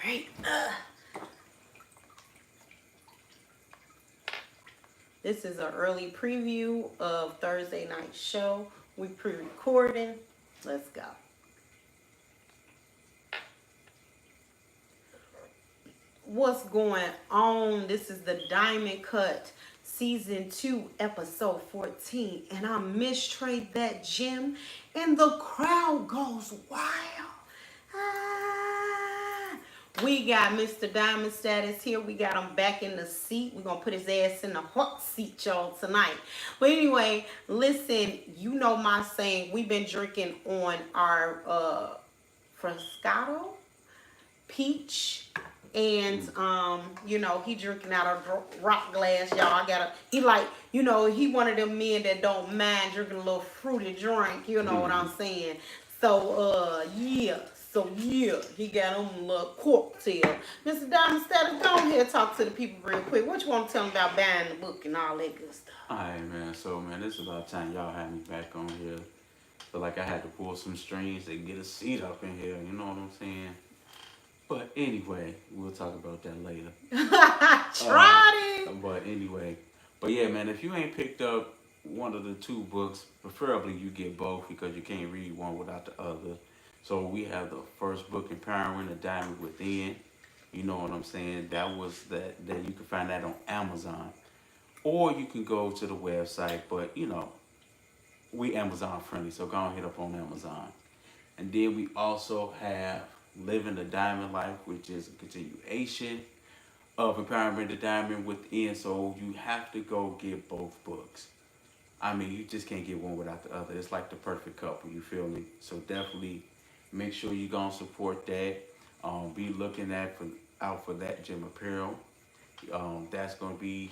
right. This is an early preview of Thursday night show. We pre-recording. Let's go. What's going on? This is the Diamond Kutt Season 2, Episode 14. And I'm Miss Trade That Gem. And the crowd goes wild. We got Mr. DiamondStatus here. We got him back in the seat. We're going to put his ass in the hot seat, y'all, tonight. But anyway, listen, you know my saying. We've been drinking on our Froscato peach. And, you know, he drinking out of rock glass, y'all. He one of them men that don't mind drinking a little fruity drink. You know what I'm saying? So, yeah. So, yeah, he got him a little cocktail. Mr. DiamondStatus, go ahead and talk to the people real quick. What you want to tell them about buying the book and all that good stuff? All right, man. So, man, this is about time y'all had me back on here. Feel like I had to pull some strings to get a seat up in here. You know what I'm saying? But anyway, we'll talk about that later. But yeah, man, if you ain't picked up one of the two books, preferably you get both because you can't read one without the other. So we have the first book, Empowering the Diamond Within. You know what I'm saying? That you can find that on Amazon. Or you can go to the website, but you know, we Amazon friendly, so go and hit up on Amazon. And then we also have Living the Diamond Life, which is a continuation of Empowering the Diamond Within. So you have to go get both books. I mean, you just can't get one without the other. It's like the perfect couple, you feel me? So definitely make sure you're going to support that. Be looking out for that gym apparel. That's going to be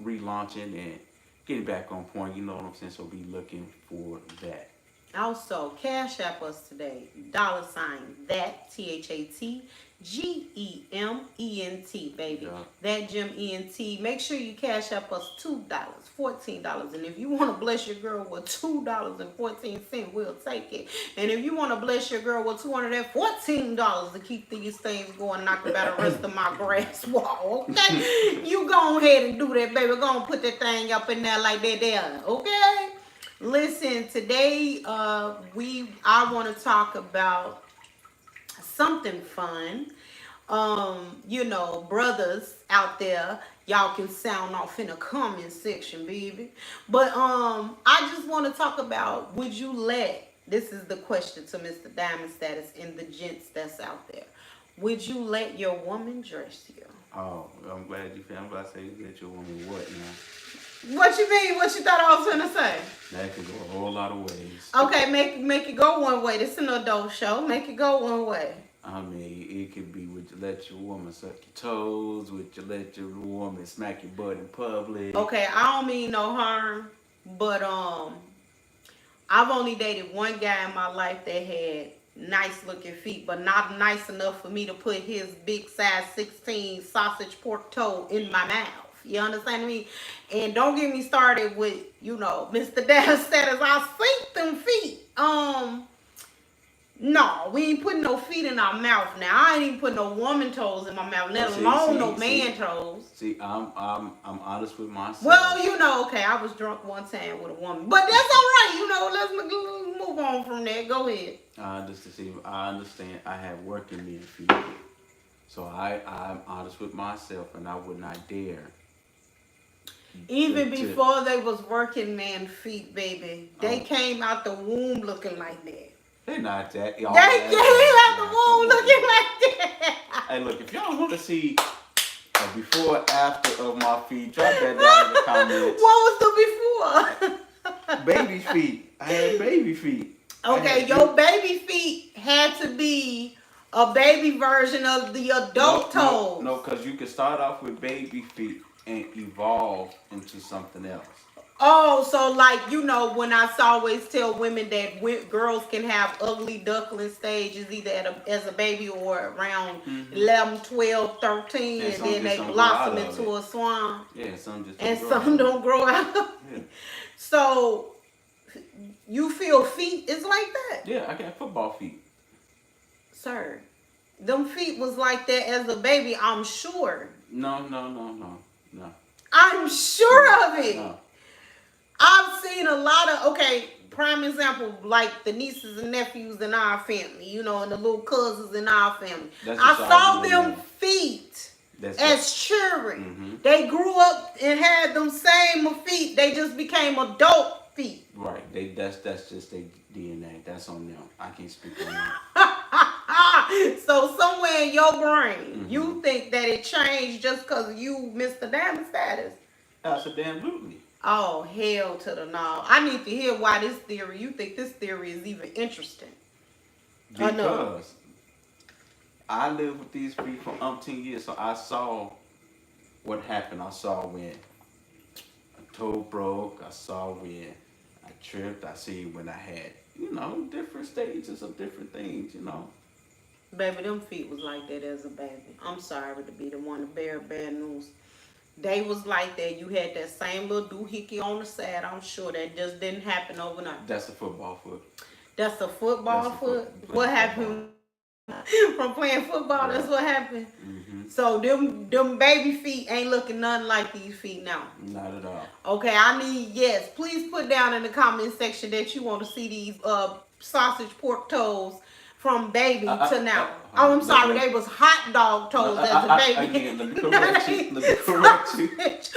relaunching and getting back on point. You know what I'm saying? So be looking for that. Also, cash app us today. $that, THATGEMENT, baby. Yeah. That Gem ENT. Make sure you cash app us $2, $14. And if you want to bless your girl with $2.14, we'll take it. And if you want to bless your girl with $214 to keep these things going, knock about the rest of my grass wall, okay? You go ahead and do that, baby. Go and put that thing up in there like that there, okay? Listen, today I want to talk about something fun. You know, brothers out there, y'all can sound off in the comment section, baby. But I just want to talk about, this is the question to Mr. DiamondStatus and the gents that's out there. Would you let your woman dress you? Oh, I'm glad you found. I'm about to say you let your woman what now? What you mean? What you thought I was gonna say? That could go a whole lot of ways. Okay, make it go one way. This is an adult show. Make it go one way. I mean, it could be would you let your woman suck your toes? Would you let your woman smack your butt in public? Okay, I don't mean no harm, but I've only dated one guy in my life that had nice looking feet, but not nice enough for me to put his big size 16 sausage pork toe in my mouth. You understand me? And don't get me started with, you know, Mr. DiamondStatus. I sink them feet. No, we ain't putting no feet in our mouth now. I ain't even putting no woman toes in my mouth, let alone no man toes. See, I'm honest with myself. Well, you know, okay, I was drunk one time with a woman, but that's all right. You know, let's move on from that. Go ahead. I understand. I have working men feet, so I'm honest with myself, and I would not dare. Even before they was working man feet, baby, they came out the womb looking like that. They're not that. They came out the womb looking like that. Hey, look, if y'all want to see a before after of my feet, drop that down in the comments. What was the before? Baby feet. I had baby feet. Okay, your baby feet had to be a baby version of the adult toes. No, because you can start off with baby feet and evolve into something else. Oh, so like, you know, when I always tell women that girls can have ugly duckling stages either as a baby or around 11, 12, 13, and then they blossom into a swan. Yeah, some don't grow out. Yeah. So, you feel feet is like that? Yeah, I got football feet. Sir, them feet was like that as a baby, I'm sure. No. I'm sure of it. No. I've seen a lot of, okay, prime example, like the nieces and nephews in our family, you know, and the little cousins in our family. That's I just saw all we them know. feet That's as children. Mm-hmm. They grew up and had them same feet. They just became adult feet. Right. That's just their DNA. That's on them. I can't speak on that. So somewhere in your brain, Mm-hmm. you think that it changed just because you missed the Diamond status. Absolutely. Oh, hell to the no. I need to hear why this theory, you think this theory is even interesting. Because I lived with these people for umpteen years, so I saw what happened. I saw when a toe broke. I saw when I tripped. I see when I had, different stages of different things, Baby, them feet was like that as a baby. I'm sorry to be the one to bear bad news. They was like that. You had that same little doohickey on the side. I'm sure that just didn't happen overnight. That's a football foot. That's a football That's a foot? foot- What football. happened from playing football? That's what happened. Mm-hmm. So them baby feet ain't looking nothing like these feet now. Not at all. Okay, I need, yes, please put down in the comment section that you want to see these sausage pork toes from baby to now. Oh, I'm sorry, they was hot dog toes as a baby. Again, let me correct you. Let me correct you. Sausage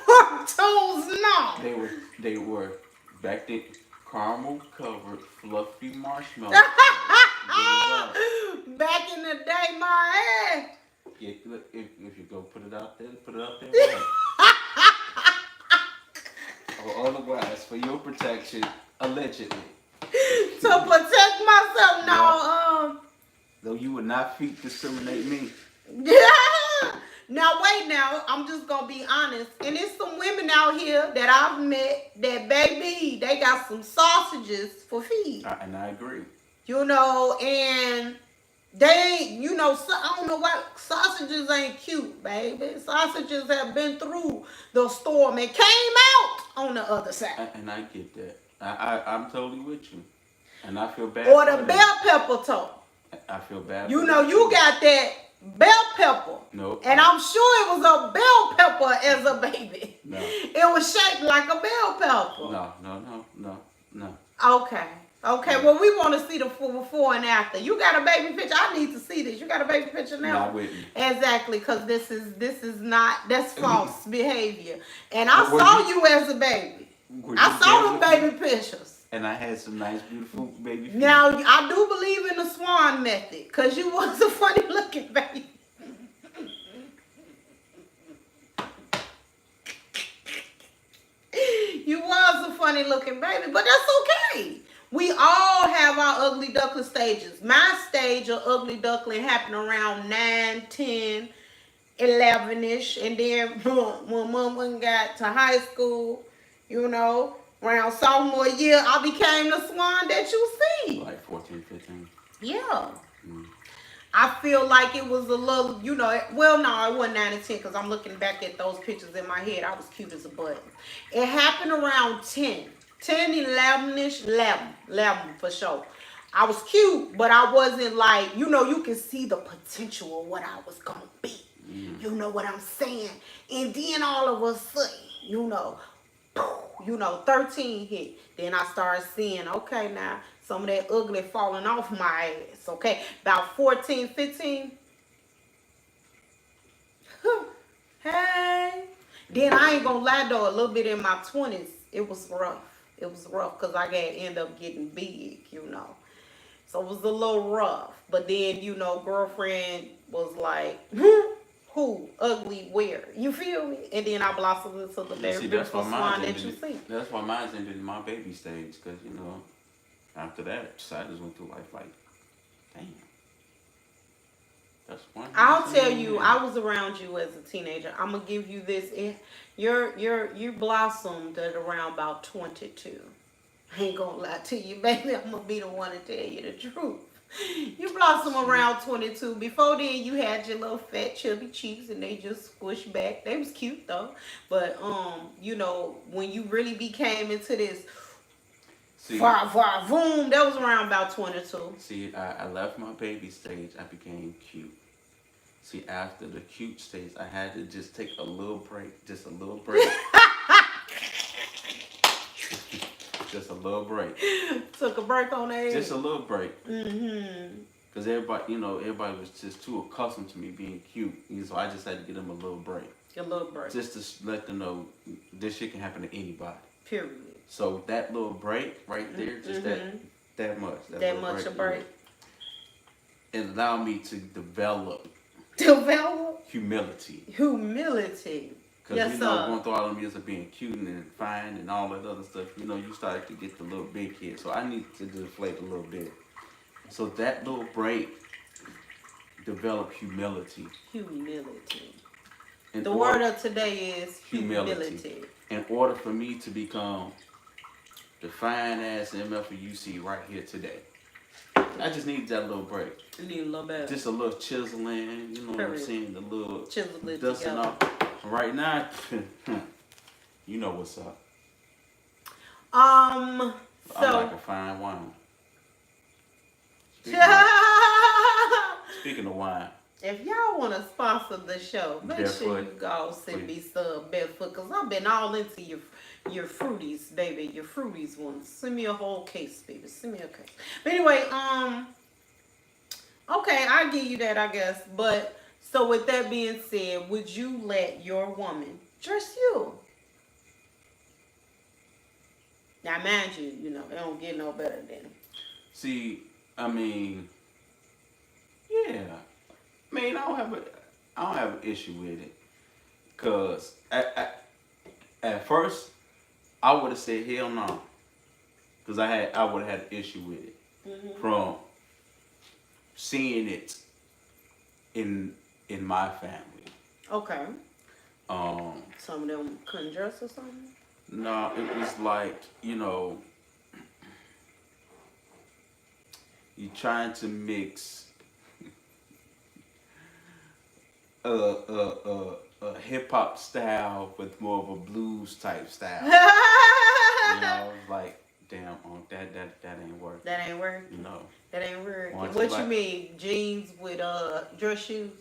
pork toes, no. They were back then caramel covered fluffy marshmallows. Back in the day, my ass. Yeah, if you go put it out there. Right. Or otherwise, for your protection, allegedly. To protect myself, no, Though you would not feet discriminate me. Yeah. Now wait. Now I'm just gonna be honest, and there's some women out here that I've met that baby they got some sausages for feet. And I agree. And they ain't. I don't know why sausages ain't cute, baby. Sausages have been through the storm and came out on the other side. And I get that. I'm totally with you. And I feel bad. Or for the them. bell pepper toe. I feel bad. You for know, them you too. got that bell pepper. No. And I'm sure it was a bell pepper as a baby. No. It was shaped like a bell pepper. No. Okay. Well, we want to see the before and after. You got a baby picture? I need to see this. You got a baby picture now? Not with me. Exactly, because this is not, that's false behavior. And I Were saw you as a baby. I saw them baby pictures. And I had some nice, beautiful baby feet. Now, I do believe in the swan method, because you was a funny looking baby. You was a funny looking baby, but that's okay. We all have our ugly duckling stages. My stage of ugly duckling happened around 9, 10, 11-ish. And then when Mama got to high school, around sophomore year, I became the swan that you see. Like 14, 15. Yeah. Mm. I feel like it was a little, well, no, it wasn't 9 and 10 because I'm looking back at those pictures in my head. I was cute as a button. It happened around 10, 11-ish, 11 for sure. I was cute, but I wasn't like, you can see the potential of what I was going to be. Mm. You know what I'm saying? And then all of a sudden, 13 hit. Then I started seeing, okay, now, some of that ugly falling off my ass, okay? About 14, 15. Hey. Then I ain't gonna lie though, a little bit in my 20s, it was rough. It was rough because I end up getting big, So it was a little rough. But then, girlfriend was like, who? Ugly where? You feel me? And then I blossomed into the very beautiful swan that you see. That's why mine ended in my baby stage, because, after that, I just went through life like, damn. That's one. I'll tell you, I was around you as a teenager. I'm gonna give you this. You blossomed at around about 22. I ain't gonna lie to you, baby. I'm gonna be the one to tell you the truth. You blossomed around 22. Before then, you had your little fat, chubby cheeks, and they just squished back. They was cute though, but when you really became into this. See, Boom. That was around about 22. see, I left my baby stage. I became cute. See, after the cute stage, I had to just take a little break. Just a little break. Just a little break. Took a break on that. Just a little break. Mm-hmm. Because everybody was just too accustomed to me being cute. So I just had to give them a little break. A little break. Just to let them know this shit can happen to anybody. Period. So that little break right there, just that much. That much a break. It allowed me to develop humility. Humility. Because Yes, going through all the years of being cute and fine and all that other stuff, you started to get the little big kid. So I need to deflate a little bit. So that little break developed humility. Humility. The word of today is humility. In order for me to become the fine ass MF you see right here today, I just need that little break. You need a little bit. Just a little chiseling, you know what I'm saying? The little chisel it dusting together. off. Right now, you know what's up. So I'm like a fine wine. Speaking of wine. If y'all want to sponsor the show, make Barefoot. sure you go send me some Barefoot, because I've been all into your fruities, baby. Your fruities ones. Send me a whole case, baby. Send me a case. But anyway, okay, I'll give you that, I guess. But so with that being said, would you let your woman dress you? Now, mind you, it don't get no better than. See, I mean, yeah. I mean, I don't have an issue with it, cause at first I would have said hell no, cause I would have had an issue with it from seeing it in my family. Okay. Some of them couldn't dress or something. No, it was like you trying to mix. A hip hop style with more of a blues type style. Like, damn, that ain't work. That ain't work. No. That ain't work. Once What you mean? Jeans with dress shoes?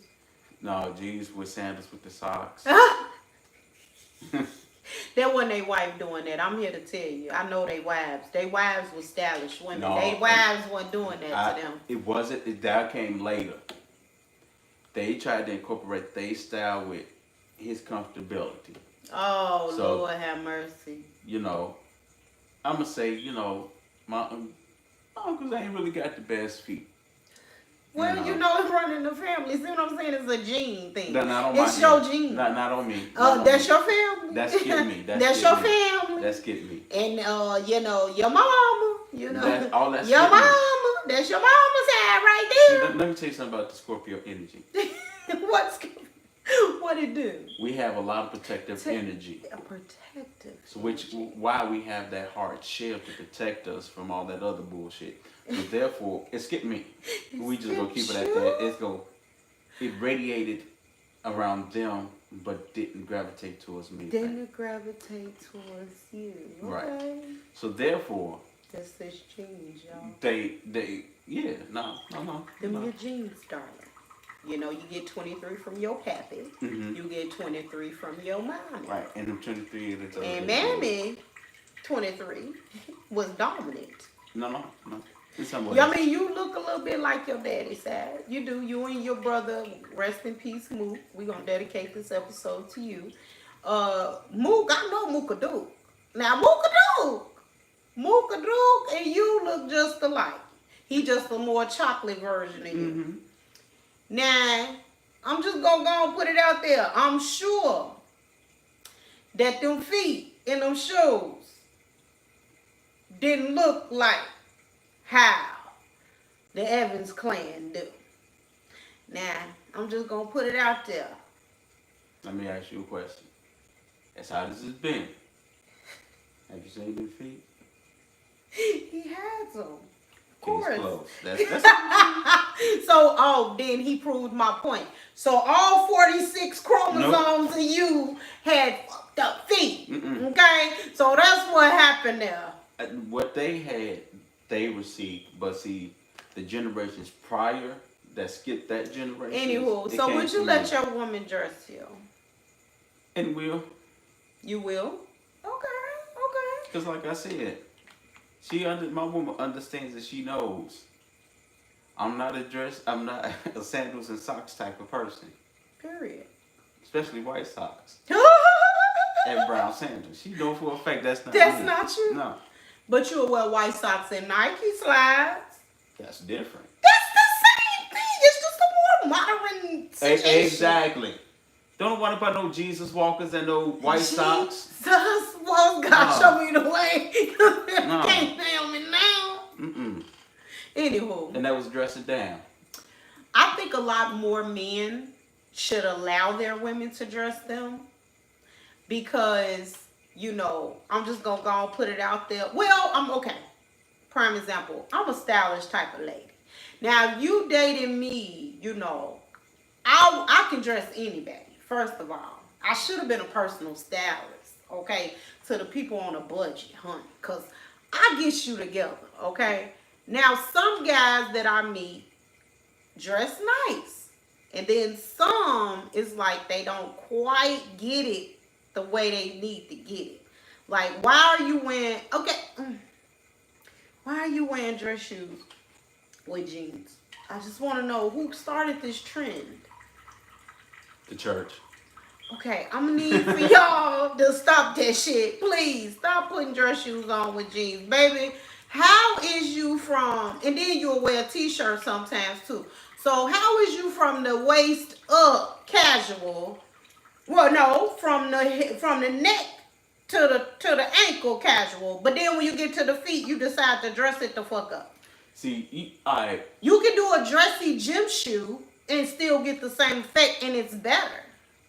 No, jeans with sandals with the socks. That wasn't their wife doing that. I'm here to tell you. I know they wives. They wives were stylish women. No, they wives weren't doing that to them. It wasn't. That came later. They tried to incorporate their style with his comfortability. Oh, so, Lord have mercy. I'm going to say, my uncles ain't really got the best feet. Well, it's running the family. See what I'm saying? It's a gene thing. It's your gene. Not on me. That's your family. That's getting me. That's your family. That's getting me. And, your mama, That's all that's your mama. That's your mama's hair right there. See, let me tell you something about the Scorpio energy. What it do? We have a lot of protective energy. A protective. So why we have that hard shell to protect us from all that other bullshit. So therefore, it's getting me. We just gonna keep it at that. It radiated around them, but didn't gravitate towards me. Didn't gravitate towards you. Okay. Right. So therefore. That's this genes, y'all. Them your genes, darling. You get 23 from your pappy. Mm-hmm. You get 23 from your mommy. Right, and them 23 is and mammy, 23, was dominant. No. You look a little bit like your daddy side. You do. You and your brother, rest in peace, Mook. We're going to dedicate this episode to you. Mook, I know Mookadook. Now, Mookadook and you look just alike. He just a more chocolate version of you. Mm-hmm. Now, I'm just going to go and put it out there. I'm sure that them feet in them shoes didn't look like how the Evans clan do. Now, I'm just going to put it out there. Let me ask you a question. As hot as it's been, have you seen them feet? He has them. Of course. That's So, then he proved my point. So, all 46 chromosomes of you had fucked up feet. Mm-mm. Okay? So, that's what happened there. what they had, they received. But see, the generations prior that skipped that generation. Anywho, so would you let your woman dress you? And will. You will? Okay. Because like I said, my woman understands that she knows. I'm not a sandals and socks type of person. Period. Especially white socks. And brown sandals. She knows for a fact that's not That's me. not you? No. But you'll wear white socks and Nike slides. That's different. That's the same thing. It's just a more modern situation. Exactly. Don't want to buy no Jesus walkers and no white socks. Well, God, show me the way. No. Can't tell me now. Anywho. And that was dressing down. I think a lot more men should allow their women to dress them. Because, I'm just going to go and put it out there. Well, I'm okay. Prime example. I'm a stylish type of lady. Now, if you dating me, I can dress anybody. First of all, I should have been a personal stylist, okay, to the people on a budget, honey, because I get you together, okay? Now, some guys that I meet dress nice, and then some is like they don't quite get it the way they need to get it. Like, why are you wearing dress shoes with jeans? I just want to know who started this trend. The church. Okay, I'm gonna need for y'all to stop that shit. Please, stop putting dress shoes on with jeans. Baby, how is you from, and then you'll wear a t-shirt sometimes too. So how is you from the waist up casual? Well, no, from the neck to the ankle casual. But then when you get to the feet, you decide to dress it the fuck up. See, you can do a dressy gym shoe and still get the same effect, and it's better.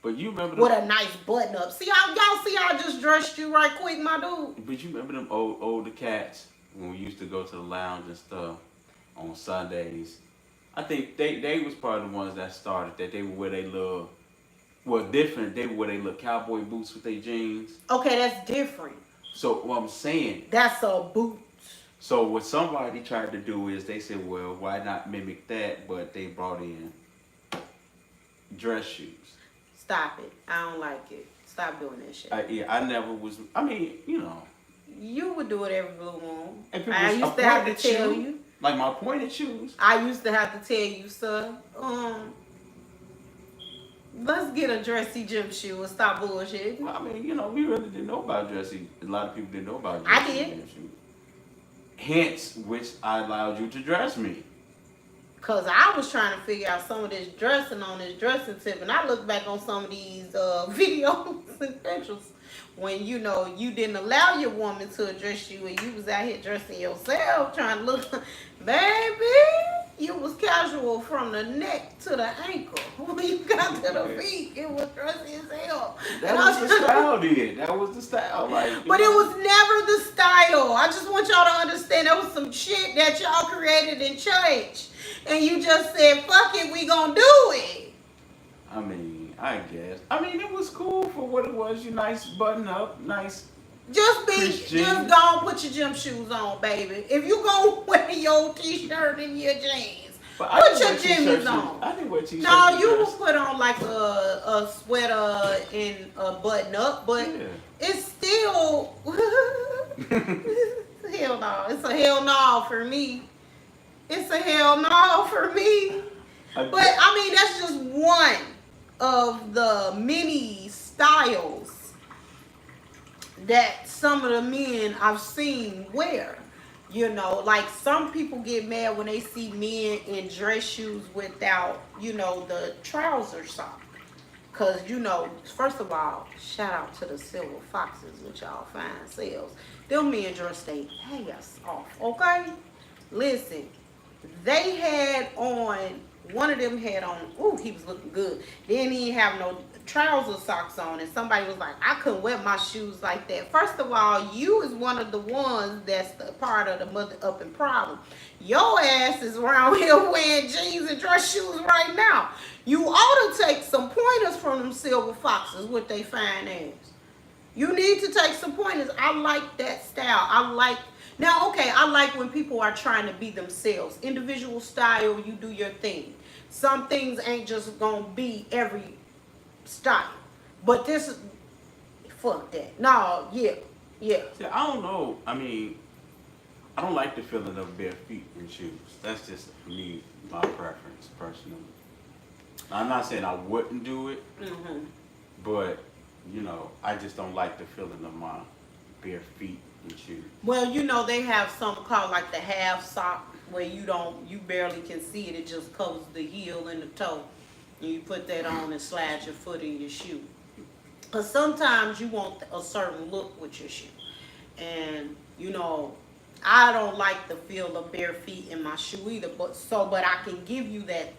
But you remember with a nice button up. See how y'all see I just dressed you right quick, my dude. But you remember them older cats when we used to go to the lounge and stuff on Sundays? I think they was part of the ones that started that. They would wear they little, different. They would wear they little cowboy boots with their jeans. Okay, that's different. So what I'm saying, that's a boot. So what somebody tried to do is they said, well, why not mimic that? But they brought in dress shoes. Stop it. I don't like it. Stop doing that shit. I never was. I mean, You would do it every blue moon. I used to have to tell you. Like my pointed shoes. I used to have to tell you, sir. Let's get a dressy gym shoe and stop bullshit. Well, I mean, we really didn't know about dressy. A lot of people didn't know about dressy. I did. Gym shoes. Hence, which I allowed you to dress me. Because I was trying to figure out some of this dressing on this dressing tip. And I look back on some of these videos and pictures when, you didn't allow your woman to address you and you was out here dressing yourself, trying to look. Baby, you was casual from the neck to the ankle. When you got to the feet, it was dressy as hell. That was the style, then. That was the style. But it was never the style. I just want y'all to understand that was some shit that y'all created in church. And you just said, fuck it, we gonna do it. I mean, I guess. I mean, it was cool for what it was. You nice button up, nice. Just go put your gym shoes on, baby. If you gonna wear your t-shirt and your jeans, put your jimmies on. I didn't wear t-shirts. No, you will put on like a sweater and a button up, but it's still hell no. It's a hell no for me. It's a hell no for me. But I mean, that's just one of the many styles that some of the men I've seen wear. Like some people get mad when they see men in dress shoes without, the trouser sock. Because, first of all, shout out to the Silver Foxes with y'all fine selves. Them men dress their ass off, okay? Listen. They had on, one of them had on, he was looking good. Then he didn't have no trouser socks on. And somebody was like, I couldn't wear my shoes like that. First of all, you is one of the ones that's the part of the mother upping problem. Your ass is around here wearing jeans and dress shoes right now. You ought to take some pointers from them Silver Foxes with they fine ass. You need to take some pointers. I like that style. I like Now, okay, I like when people are trying to be themselves. Individual style, you do your thing. Some things ain't just gonna be every style. But this is, fuck that. No, yeah, yeah. See, I don't know. I mean, I don't like the feeling of bare feet in shoes. That's just me, my preference, personally. I'm not saying I wouldn't do it, but you know, I just don't like the feeling of my bare feet in shoes. Well, you know, they have something called like the half sock where you barely can see it. It just covers the heel and the toe. And you put that on and slide your foot in your shoe. Because sometimes you want a certain look with your shoe. And, you know, I don't like the feel of bare feet in my shoe either. But I can give you that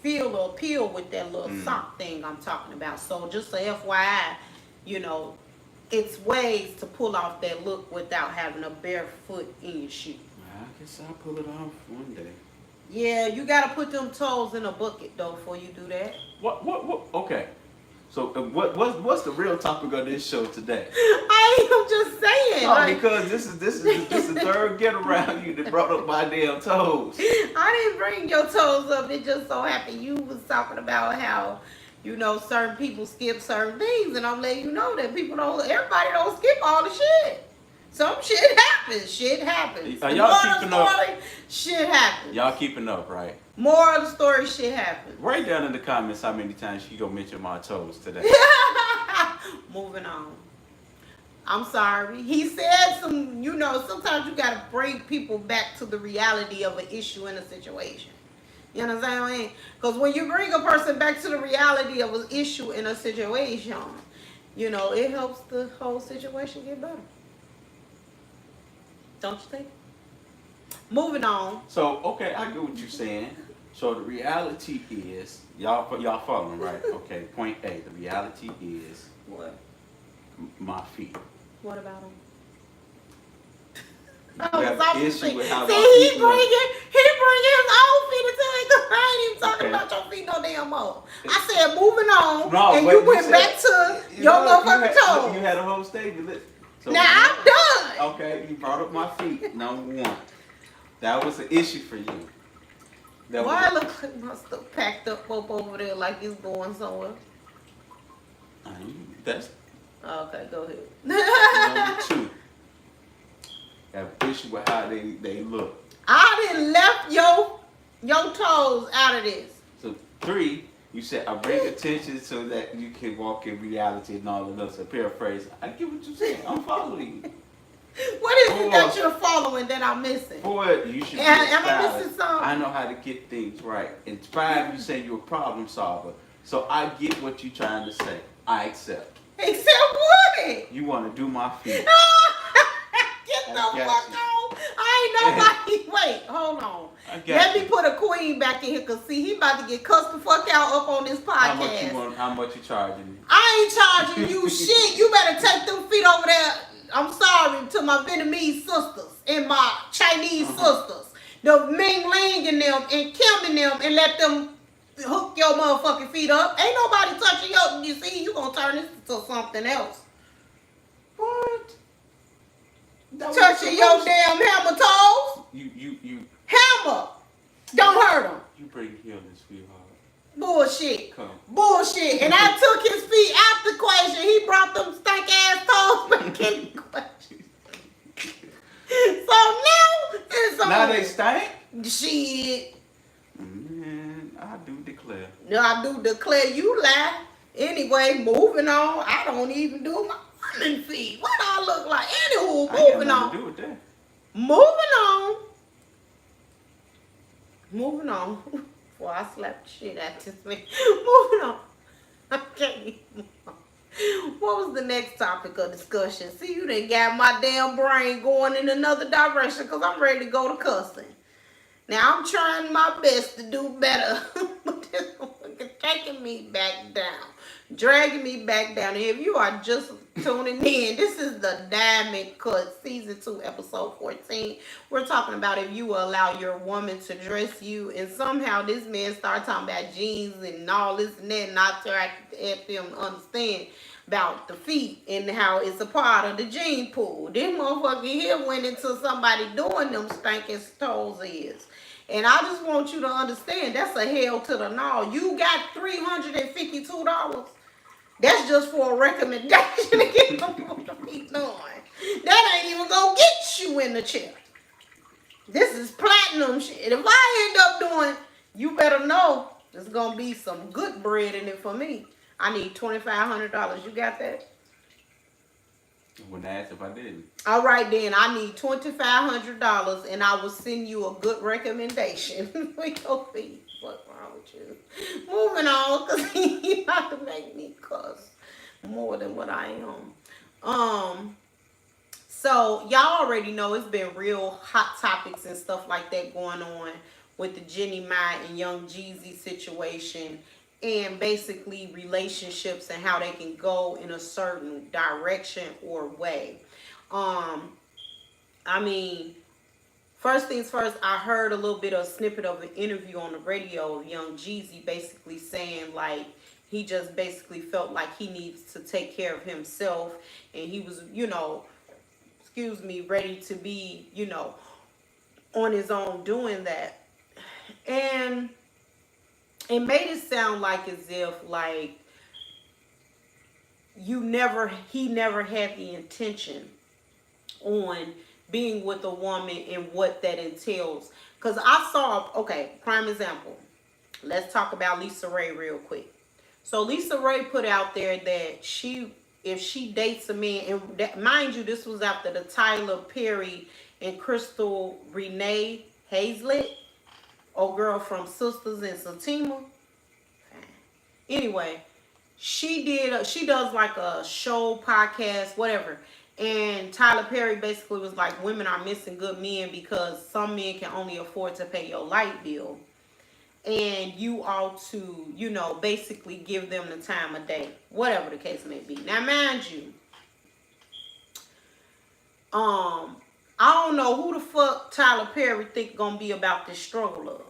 feel or appeal with that little sock thing I'm talking about. So just a FYI, you know, it's ways to pull off that look without having a bare foot in your shoe. I guess I'll pull it off one day. Yeah, you gotta put them toes in a bucket though before you do that. What? Okay. So what's the real topic of this show today? I'm just saying. Oh, because this is the third get around you that brought up my damn toes. I didn't bring your toes up. It just so happened you was talking about how, you know, certain people skip certain things, and I'm letting you know that everybody don't skip all the shit. Some shit happens. Shit happens. Are y'all keeping up? Shit happens. Y'all keeping up, right? More of the story, shit happens. Write down in the comments how many times you gonna mention my toes today. Moving on. I'm sorry. He said you know, sometimes you gotta bring people back to the reality of an issue in a situation. You understand what I mean? Because when you bring a person back to the reality of an issue in a situation, you know, it helps the whole situation get better. Don't you think? Moving on. So, okay, I get what you're saying. So the reality is, y'all following, right? Okay, point A, the reality is What? My feet. What about them? You have an issue with how my he feet bring look. his own feet into it. I ain't even talking about your feet no damn more. I said moving on, No, and but you went said- back to your motherfucking toes. You had a whole statement. So Now I'm done. Okay, you brought up my feet. Number one, that was an issue for you. Why I look like my stuff packed up over there like it's going somewhere? That's Okay, go ahead. number two. Have an issue with how they look. I done left your toes out of this. So three, you said I bring attention so that you can walk in reality and all of that. So paraphrase. I get what you're saying. I'm following you. What is it that you're following that I'm missing? Four, you should be Am I stylist. missing something? I know how to get things right. And five, you say you're a problem solver. So I get what you're trying to say. I accept. Except what? You want to do my feet. Get the fuck on. I ain't nobody. Wait, hold on. Let me put a queen back in here, because see, he about to get cussed the fuck out up on this podcast. How much you charging me? I ain't charging you shit. You better take them feet over there. I'm sorry to my Vietnamese sisters and my Chinese sisters. The Ming Ling and them and Kim and them, and let them hook your motherfucking feet up. Ain't nobody touching you see, you gonna turn this to something else. What? Touching your damn hammer toes. You Hammer. Don't hurt them. You bring healing, sweetheart. Bullshit. Come. Bullshit. And I took his feet out the equation. He brought them stank ass toes back in the equation. So now it's on. Now they stink? Shit. Man, I do declare. No, I do declare you lie. Anyway, moving on. I don't even do my woman feet. What I look like? Anywho, moving on. To do with that. Moving on. Moving on. Before I slap the shit out this man. Moving on. I can't even move on. What was the next topic of discussion? See, you done got my damn brain going in another direction because I'm ready to go to cussing. Now, I'm trying my best to do better. But this motherfucker taking me back down, dragging me back down. And if you are just tuning in, this is the Diamond Kutt Season 2, Episode 14. We're talking about if you will allow your woman to dress you, and somehow this man started talking about jeans and all this and that, and I tried to help him understand about the feet and how it's a part of the gene pool. This motherfucker here went into somebody doing them stinking toes is. And I just want you to understand that's a hell to the no. You got $352. That's just for a recommendation to get them feet done. That ain't even gonna get you in the chair. This is platinum shit. If I end up doing, you better know there's gonna be some good bread in it for me. I need $2,500. You got that? I wouldn't ask if I didn't. All right, then. I need $2,500, and I will send you a good recommendation for your feet. What's wrong with you? Moving on, because you about to make me cuss more than what I am. So y'all already know it's been real hot topics and stuff like that going on with the Jenny Mai and Young Jezzy situation, and basically relationships and how they can go in a certain direction or way. I mean, first things first, I heard a little bit of a snippet of an interview on the radio of Young Jezzy basically saying like he just basically felt like he needs to take care of himself, and he was, ready to be, on his own doing that. And it made it sound like as if like he never had the intention on being with a woman and what that entails. Because I saw, prime example. Let's talk about Lisa Ray real quick. So Lisa Ray put out there that if she dates a man, and that, mind you, this was after the Tyler Perry and Crystal Renee Hazlett, old girl from Sisters in Satima. Anyway, she does like a show, podcast, whatever. And Tyler Perry basically was like, women are missing good men because some men can only afford to pay your light bill. And you ought to, basically give them the time of day. Whatever the case may be. Now, mind you, I don't know who the fuck Tyler Perry think gonna be about this struggle of.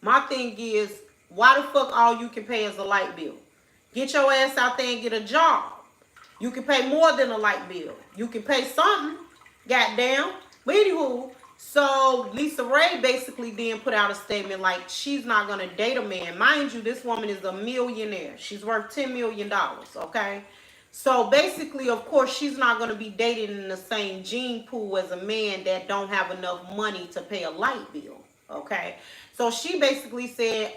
My thing is, why the fuck all you can pay is a light bill? Get your ass out there and get a job. You can pay more than a light bill. You can pay something. Goddamn. But anywho, so Lisa Ray basically then put out a statement like she's not going to date a man. Mind you, this woman is a millionaire. She's worth $10 million, okay? So basically, of course, she's not going to be dating in the same gene pool as a man that don't have enough money to pay a light bill, okay? So she basically said,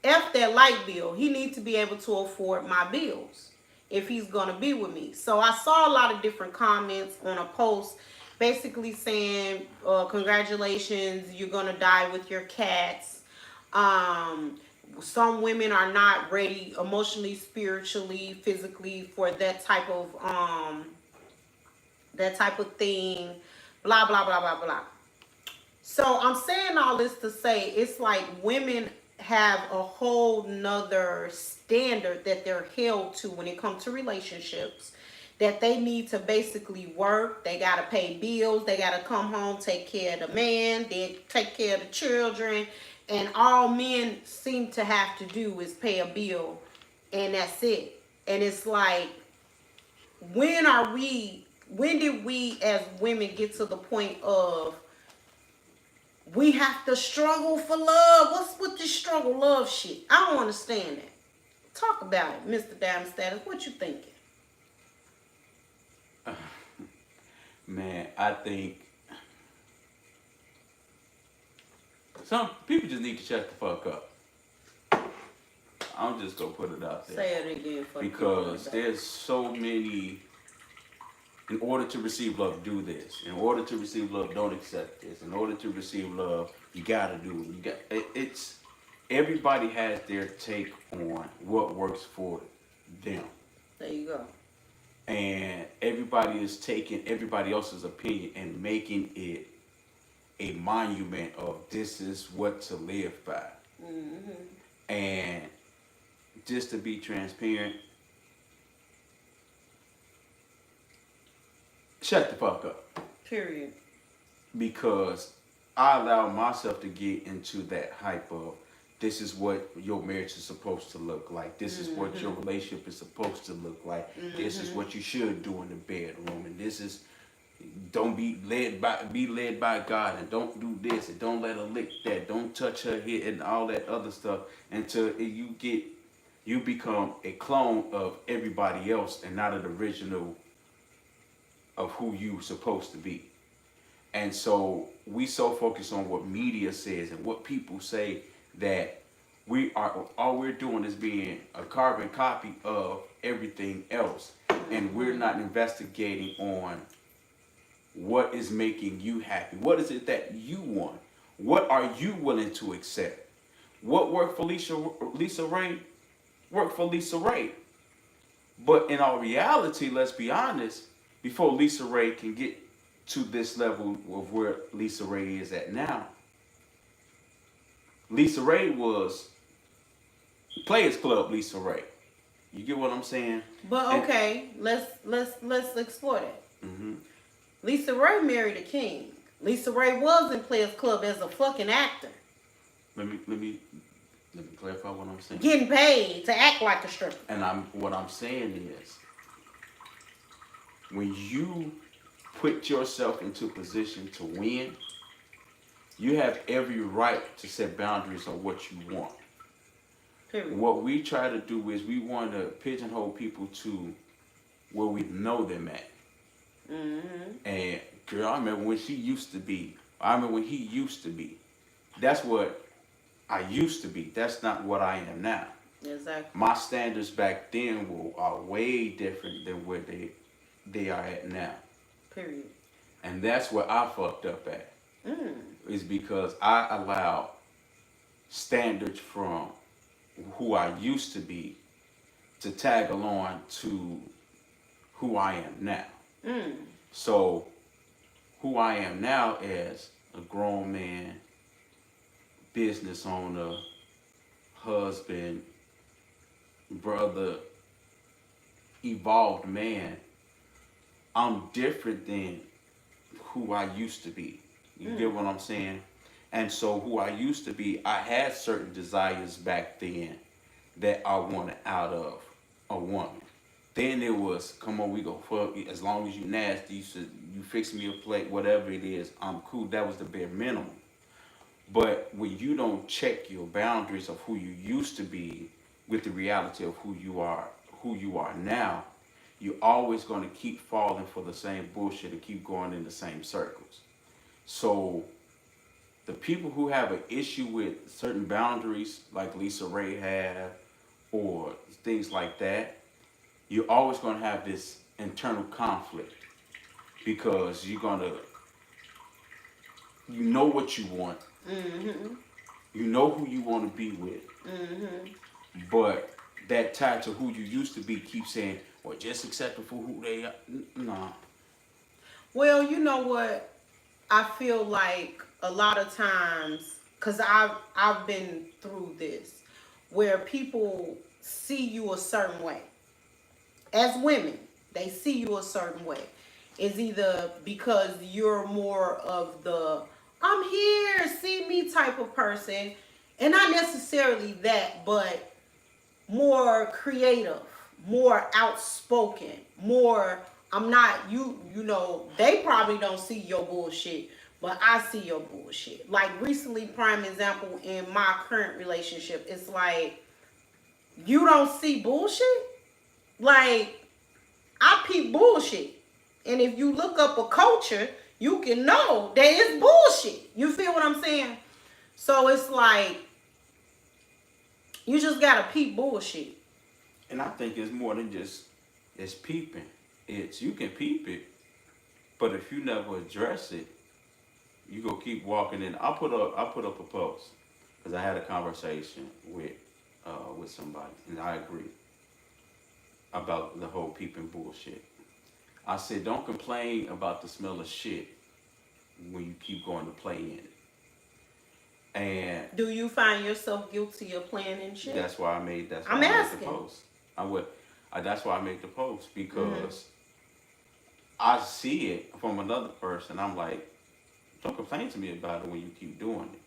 F that light bill. He needs to be able to afford my bills if he's going to be with me. So I saw a lot of different comments on a post basically saying, congratulations, you're going to die with your cats. Some women are not ready emotionally, spiritually, physically for that type of thing. Blah, blah, blah, blah, blah. So I'm saying all this to say it's like women have a whole nother standard that they're held to when it comes to relationships, that they need to basically work, they got to pay bills, they got to come home, take care of the man, they take care of the children, and all men seem to have to do is pay a bill, and that's it. And it's like, when did we as women get to the point of we have to struggle for love? What's with this struggle love shit? I don't understand that. Talk about it, Mr. DiamondStatus. What you thinking? Man, I think some people just need to shut the fuck up. I'm just gonna put it out there. Say it again. Because there's so many. In order to receive love, do this. In order to receive love, don't accept this. In order to receive love, you gotta do it. It's everybody has their take on what works for them. There you go. And everybody is taking everybody else's opinion and making it a monument of this is what to live by. Mm-hmm. And just to be transparent, shut the fuck up. Period. Because I allow myself to get into that hype of this is what your marriage is supposed to look like. This is what your relationship is supposed to look like. This is what you should do in the bedroom. And this is don't be led by God, and don't do this, and don't let her lick that, don't touch her head, and all that other stuff until you become a clone of everybody else and not an original of who you supposed to be. And so we so focus on what media says and what people say that all we're doing is being a carbon copy of everything else, and we're not investigating on what is making you happy. What is it that you want? What are you willing to accept? What worked for Lisa Ray worked for Lisa Ray. But in all reality, let's be honest, before Lisa Ray can get to this level of where Lisa Ray is at now, Lisa Ray was Players Club Lisa Ray. You get what I'm saying? But okay, let's explore that. Mm-hmm. Lisa Ray married a king. Lisa Ray was in Players Club as a fucking actor. Let me clarify what I'm saying. Getting paid to act like a stripper. And what I'm saying is, when you put yourself into a position to win, you have every right to set boundaries on what you want. Period. What we try to do is we want to pigeonhole people to where we know them at. Mm-hmm. And girl, I remember when she used to be. I remember when he used to be. That's what I used to be. That's not what I am now. Exactly. My standards back then are way different than where they are at now. Period. And that's where I fucked up at. Is because I allowed standards from who I used to be to tag along to who I am now. So who I am now as a grown man, business owner, husband, brother, evolved man, I'm different than who I used to be. You get what I'm saying? And so who I used to be, I had certain desires back then that I wanted out of a woman. Then it was, come on, we go fuck, as long as you nasty, you fix me a plate, whatever it is, I'm cool. That was the bare minimum. But when you don't check your boundaries of who you used to be with the reality of who you are now, you're always going to keep falling for the same bullshit and keep going in the same circles. So the people who have an issue with certain boundaries, like Lisa Ray had, or things like that, you're always going to have this internal conflict because you know what you want. Mm-hmm. You know who you want to be with. Mm-hmm. But that tie to who you used to be keeps saying, well, just accept them for who they are. Nah. Well, you know what? I feel like a lot of times, because I've been through this, where people see you a certain way. As women, they see you a certain way. It's either because you're more of the I'm here, see me type of person, and not necessarily that, but more creative, more outspoken, more I'm not you know, they probably don't see your bullshit, but I see your bullshit. Like recently, prime example, in my current relationship, it's like you don't see bullshit. Like, I peep bullshit. And if you look up a culture, you can know that it's bullshit. You feel what I'm saying? So it's like, you just gotta peep bullshit. And I think it's more than just, it's peeping. You can peep it, but if you never address it, you go keep walking in. I put up a post, because I had a conversation with somebody, and I agree about the whole peeping bullshit. I said, don't complain about the smell of shit when you keep going to play in it. And Do you find yourself guilty of planning shit? that's why I made I'm the asking. post. I would that's why I make the post Mm-hmm. because I see it from another person. I'm like, don't complain to me about it when you keep doing it.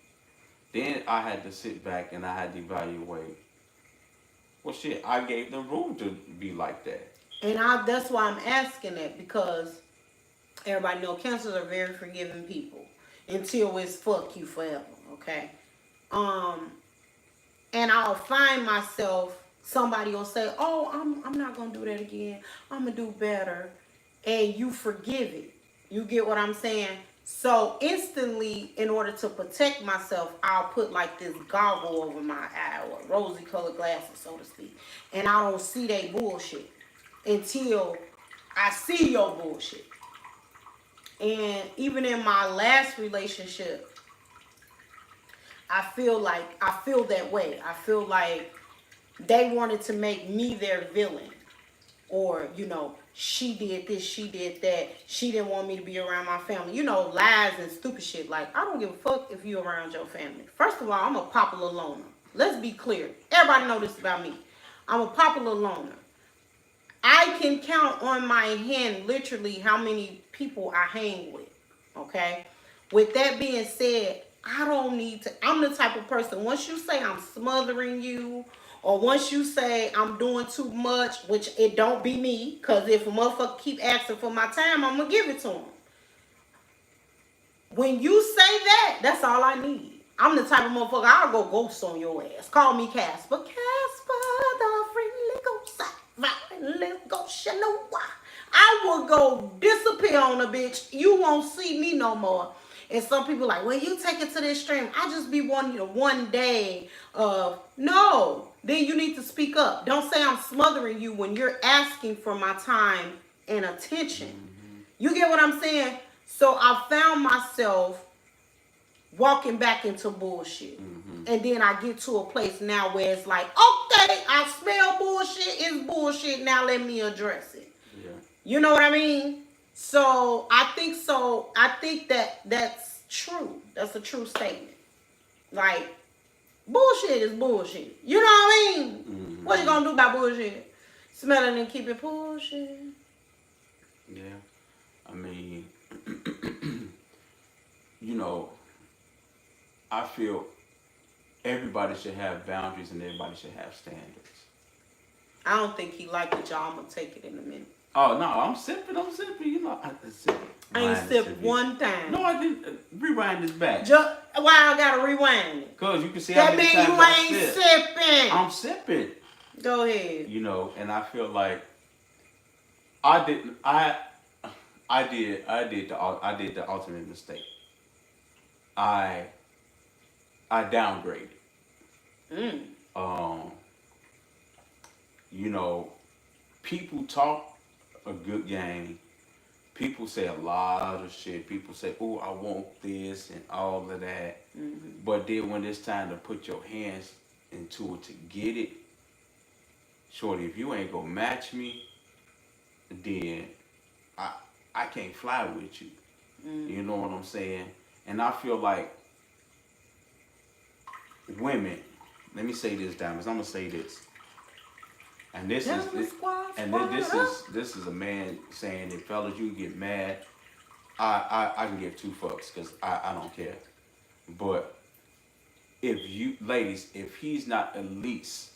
Then I had to sit back and I had to evaluate. Well, shit, I gave them room to be like that. And that's why I'm asking that, because everybody know cancers are very forgiving people until it's fuck you forever, okay? Um, and I'll find myself, somebody will say, "Oh, I'm not gonna do that again. I'm gonna do better," and you forgive it. You get what I'm saying? So instantly, in order to protect myself, I'll put like this goggle over my eye, or rosy colored glasses, so to speak, and I don't see they bullshit until I see your bullshit. And even in my last relationship, I feel that way. I feel like they wanted to make me their villain. Or, she did this, she did that. She didn't want me to be around my family. Lies and stupid shit. Like, I don't give a fuck if you're around your family. First of all, I'm a popular loner. Let's be clear. Everybody know this about me. I'm a popular loner. I can count on my hand literally how many people I hang with. Okay? With that being said, I don't need to. I'm the type of person, once you say I'm smothering you, or once you say I'm doing too much, which it don't be me, because if a motherfucker keep asking for my time, I'm going to give it to him. When you say that, that's all I need. I'm the type of motherfucker, I'll go ghost on your ass. Call me Casper. Casper, the friendly ghost. Friendly ghost, you know why? I will go disappear on a bitch. You won't see me no more. And some people like, well, you take it to the extreme. I just be wanting you to one day of, no. Then you need to speak up. Don't say I'm smothering you when you're asking for my time and attention. Mm-hmm. You get what I'm saying? So I found myself walking back into bullshit. Mm-hmm. And then I get to a place now where it's like, okay, I smell bullshit. It's bullshit. Now let me address it. Yeah. You know what I mean? So. I think that's true. That's a true statement. Like, bullshit is bullshit. You know what I mean? Mm-hmm. What you gonna do about bullshit? Smell it and keep it bullshit. Yeah. I mean, I feel everybody should have boundaries and everybody should have standards. I don't think he liked it, y'all. I'm gonna take it in a minute. Oh no, I'm sipping. I ain't sipped one time. No, I didn't. Rewind this back. Why I gotta rewind it? Cause you can see how that many means times you ain't sipping. I'm sipping. Go ahead. And I feel like I did the ultimate mistake. I downgraded. People talk a good game. People say a lot of shit. People say, "Oh, I want this," and all of that. Mm-hmm. But then when it's time to put your hands into it to get it, shorty, if you ain't gonna match me, then I can't fly with you. Mm-hmm. You know what I'm saying? And I feel like women. Let me say this, Diamonds. I'm gonna say this. And this is a man saying that, fellas, you get mad. I can give two fucks because I don't care. But ladies, if he's not at least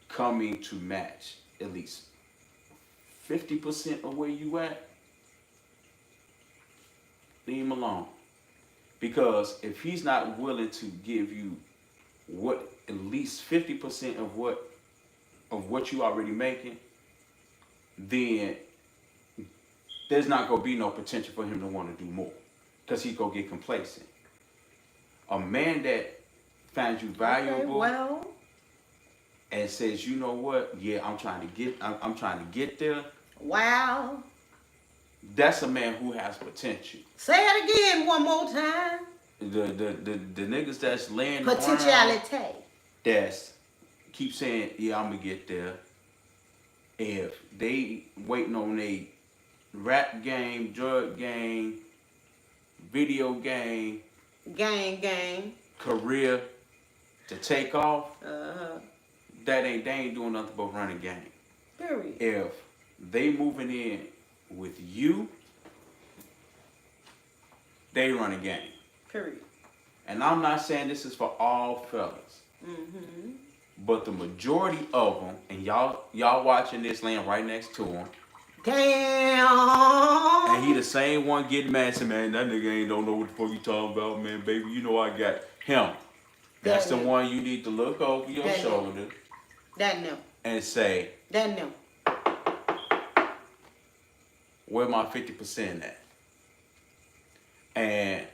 coming to match at least 50% of where you at, leave him alone. Because if he's not willing to give you at least 50% of what you already making, then there's not gonna be no potential for him to want to do more, because he's gonna get complacent. A man that finds you valuable and says, you know what, yeah, I'm trying to get there. Wow. That's a man who has potential. Say it again one more time. The niggas that's laying potentiality around, that's keep saying, yeah, I'm gonna get there. If they waiting on a rap game, drug game, video game, gang. career to take off, Uh-huh. they ain't doing nothing but running game. Period. If they moving in with you, they running game. Period. And I'm not saying this is for all fellas, but the majority of them, and y'all watching this laying right next to him, Damn. and he the same one getting mad, saying, man, that nigga ain't don't know what the fuck you talking about, man, baby. You know I got him. That's the one you need to look over your shoulder. That no. And say, that no. Where my 50% at? And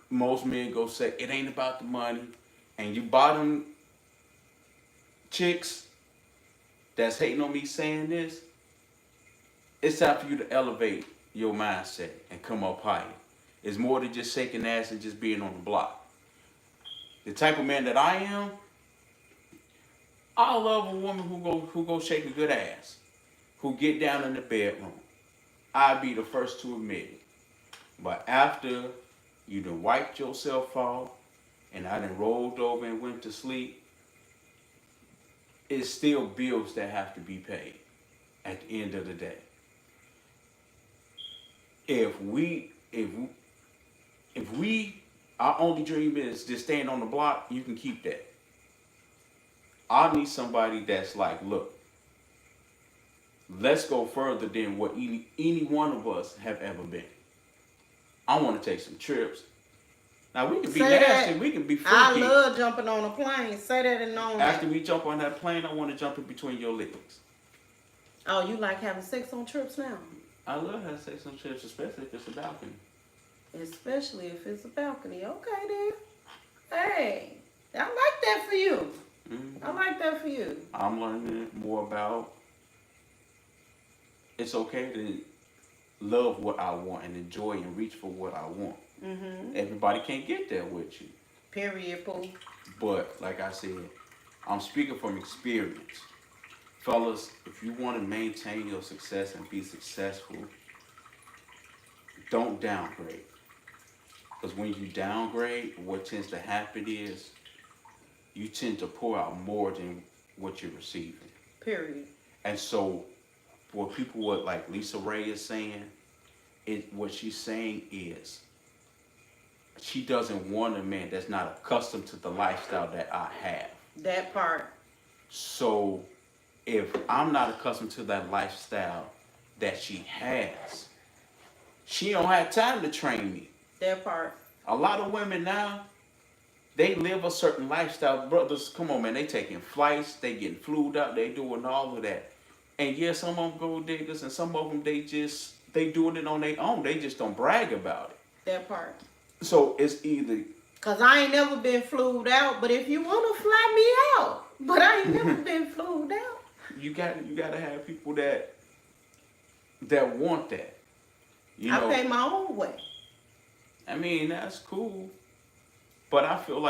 most men go say, it ain't about the money. And you bottom chicks that's hating on me saying this, it's time for you to elevate your mindset and come up higher. It's more than just shaking ass and just being on the block. The type of man that I am, I love a woman who go shake a good ass, who get down in the bedroom. I'd be the first to admit it. But after you done wiped yourself off and I done rolled over and went to sleep, it's still bills that have to be paid at the end of the day. If we our only dream is just staying on the block, you can keep that. I need somebody that's like, look, let's go further than what any one of us have ever been. I want to take some trips. Now, we can be nasty. We can be freaky. I love jumping on a plane. Say that and on After we jump on that plane, I want to jump in between your legs. Oh, you like having sex on trips now? I love having sex on trips, especially if it's a balcony. Especially if it's a balcony. Okay, then. Hey, I like that for you. Mm-hmm. I like that for you. I'm learning more about it's okay to love what I want and enjoy and reach for what I want. Mm-hmm. Everybody can't get there with you. Period, Pooh. But like I said, I'm speaking from experience. Fellas, if you want to maintain your success and be successful, don't downgrade. Because when you downgrade, what tends to happen is you tend to pour out more than what you're receiving. Period. And so what people like Lisa Ray is saying, what she's saying is she doesn't want a man that's not accustomed to the lifestyle that I have. That part. So if I'm not accustomed to that lifestyle that she has, she don't have time to train me. That part. A lot of women now, they live a certain lifestyle. Brothers, come on, man, they taking flights, they getting flued out, they doing all of that. And yeah, some of them gold diggers, and some of them they doing it on their own. They just don't brag about it. That part. So it's either. Cause I ain't never been flued out, but if you wanna fly me out, but I ain't never been flued out. You gotta have people that want that. You know, I pay my own way. I mean, that's cool. But I feel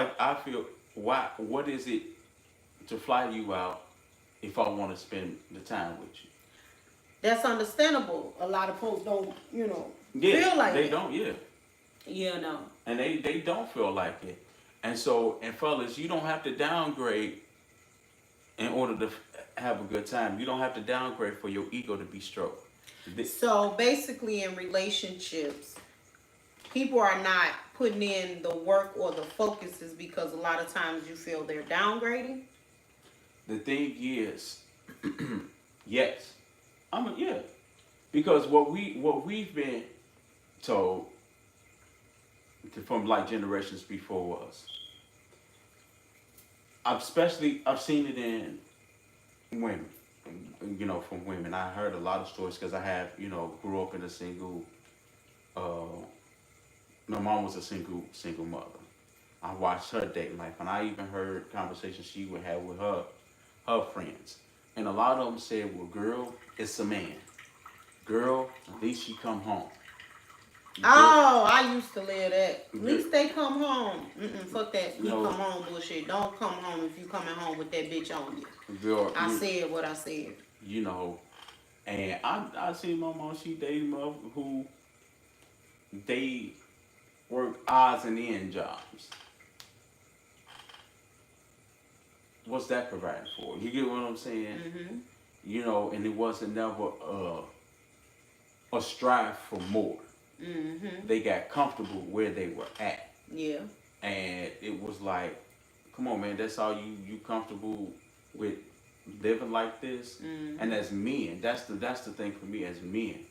what is it to fly you out if I want to spend the time with you? That's understandable. A lot of folks don't, feel like they it. Don't, yeah. Yeah, no. And they don't feel like it. And so, and fellas, you don't have to downgrade in order to have a good time. You don't have to downgrade for your ego to be stroked. So basically in relationships, people are not putting in the work or the focuses because a lot of times you feel they're downgrading. The thing is, yes. Because what we've been told from like generations before us, I've seen it in women, from women. I heard a lot of stories because I have, grew up in a single, my mom was a single mother. I watched her dating life, and I even heard conversations she would have with her friends. And a lot of them said, well, girl, it's a man. Girl, at least she come home. Oh, I used to live that. At least they come home. Fuck that. You come home bullshit. Don't come home if you coming home with that bitch on you. Girl, I said what I said. And I seen my mom, she dated mother who work odds and end jobs. What's that providing for? You get what I'm saying? Mm-hmm. You know, and it wasn't never a strive for more. Mm-hmm. They got comfortable where they were at. Yeah. And it was like, come on, man, that's all you comfortable with living like this. Mm-hmm. And as men, that's the thing for me as men.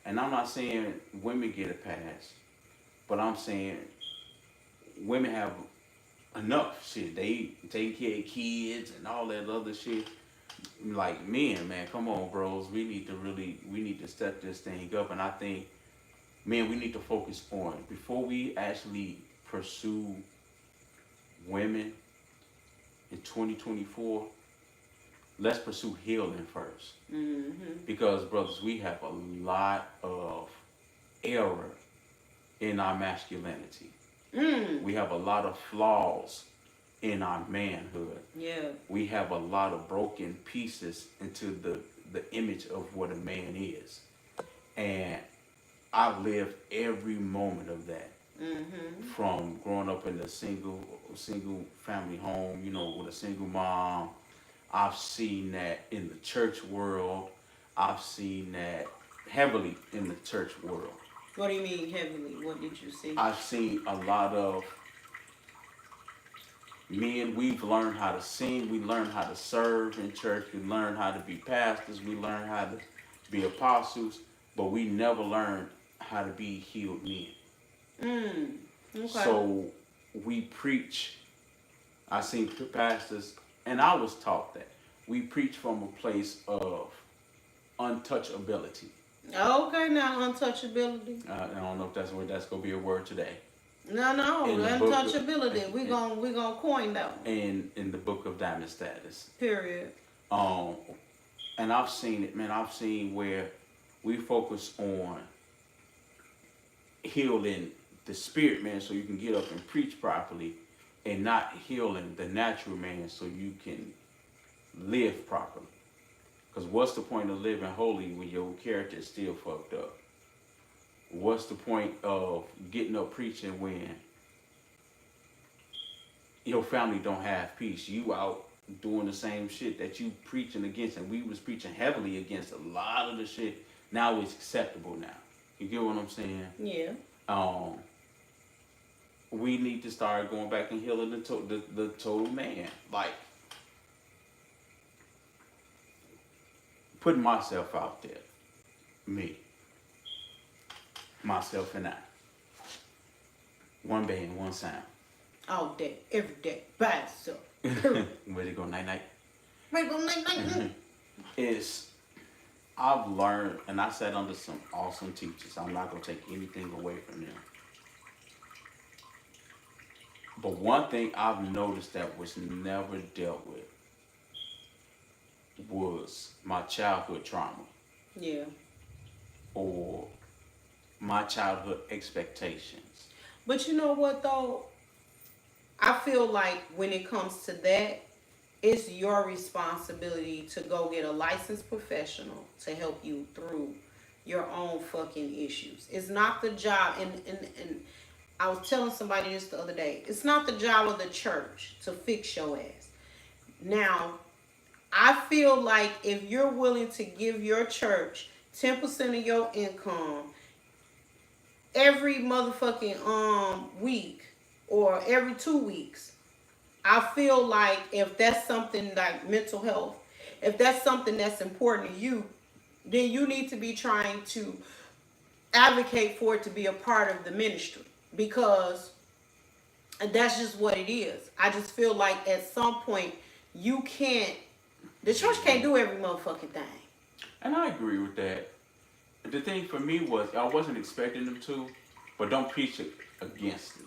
And I'm not saying women get a pass, but I'm saying women have enough shit. They take care of kids and all that other shit. Like men, man, come on, bros. We need to step this thing up. And I think, man, we need to focus on before we actually pursue women in 2024. Let's pursue healing first. Mm-hmm. Because, brothers, we have a lot of error in our masculinity. We have a lot of flaws in our manhood. Yeah. We have a lot of broken pieces into the image of what a man is. And I've lived every moment of that. Mm-hmm. From growing up in a single family home, you know, with a single mom. I've seen that in the church world. I've seen that heavily in the church world. What do you mean heavily? What did you see? I've seen a lot of men. We've learned how to sing. We learned how to serve in church. We learned how to be pastors. We learned how to be apostles. But we never learned how to be healed men. Okay. So we preach. I seen pastors, and I was taught that we preach from a place of untouchability. Okay, now untouchability. I don't know if that's going to be a word today. No, In the book of- untouchability. We gonna coin that one. In the book of DiamondStatus. Period. And I've seen it, man. I've seen where we focus on healing the spirit man so you can get up and preach properly, and not healing the natural man so you can live properly. Because what's the point of living holy when your character is still fucked up? What's the point of getting up preaching when your family don't have peace? You out doing the same shit that you preaching against, and we was preaching heavily against a lot of the shit. Now it's acceptable now. You get what I'm saying? Yeah. We need to start going back and healing the total man. Like, putting myself out there. Me. Myself and I. One band, one sound. All day, every day, by itself. Ready to go night-night? Ready to go night-night? I've learned, and I sat under some awesome teachers. I'm not going to take anything away from them. But one thing I've noticed that was never dealt with was my childhood trauma. Yeah. Or my childhood expectations. But you know what, though? I feel like when it comes to that, it's your responsibility to go get a licensed professional to help you through your own fucking issues. It's not the job, and I was telling somebody this the other day, it's not the job of the church to fix your ass. Now, I feel like if you're willing to give your church 10% of your income every motherfucking week or every 2 weeks, I feel like if that's something like mental health, if that's something that's important to you, then you need to be trying to advocate for it to be a part of the ministry, because that's just what it is. I just feel like at some point the church can't do every motherfucking thing. And I agree with that. The thing for me was I wasn't expecting them to, but don't preach it against it.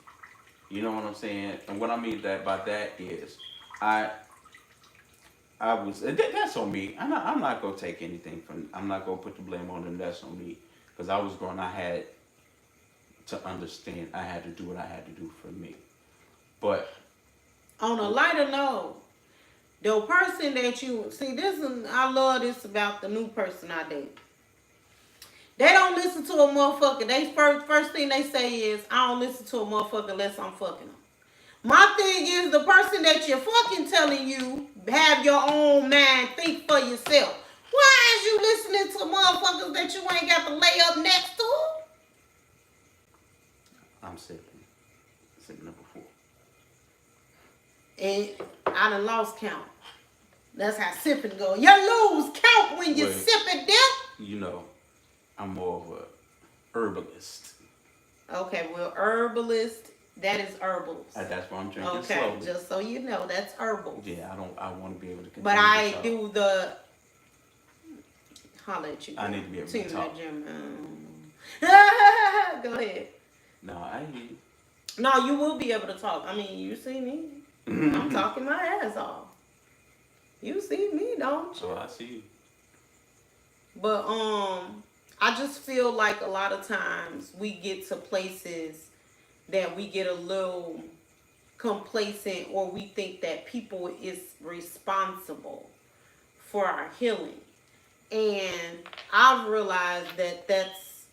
You know what I'm saying? And what I mean by that is that's on me. I'm not gonna take anything I'm not gonna put the blame on them. That's on me, because I was growing. I had to understand. I had to do what I had to do for me. But on a lighter note, the person that you see, I love this about the new person I date. They don't listen to a motherfucker. They first thing they say is, I don't listen to a motherfucker unless I'm fucking them. My thing is, the person that you're fucking telling you, have your own mind, think for yourself. Why is you listening to motherfuckers that you ain't got to lay up next to? I'm sipping. Sipping number 4. And I done lost count. That's how sipping go. You lose count when you sip it down. You know, I'm more of a herbalist. Okay, well, herbalist, that is herbals. That's why I'm drinking slowly. Okay, just so you know, that's herbals. Yeah, I want to be able to continue. But I do the... Holla at you. I need to be able to talk. Go ahead. No, I hear you. No, you will be able to talk. I mean, you see me. I'm talking my ass off. You see me, don't you? Oh, I see you. But I just feel like a lot of times we get to places that we get a little complacent, or we think that people is responsible for our healing. And I've realized that that's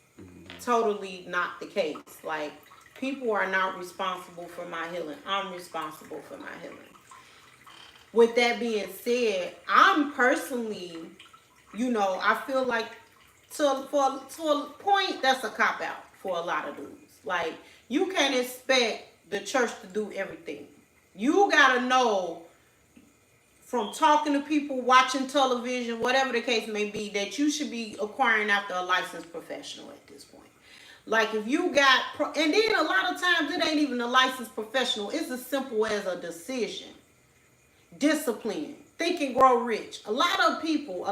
totally not the case. Like, people are not responsible for my healing. I'm responsible for my healing. With that being said, I'm personally, I feel like to a point, that's a cop-out for a lot of dudes. Like, you can't expect the church to do everything. You gotta know, from talking to people, watching television, whatever the case may be, that you should be acquiring after a licensed professional at this point. Like, if you got, and then a lot of times it ain't even a licensed professional. It's as simple as a decision. Discipline. Think and Grow Rich. A lot of people,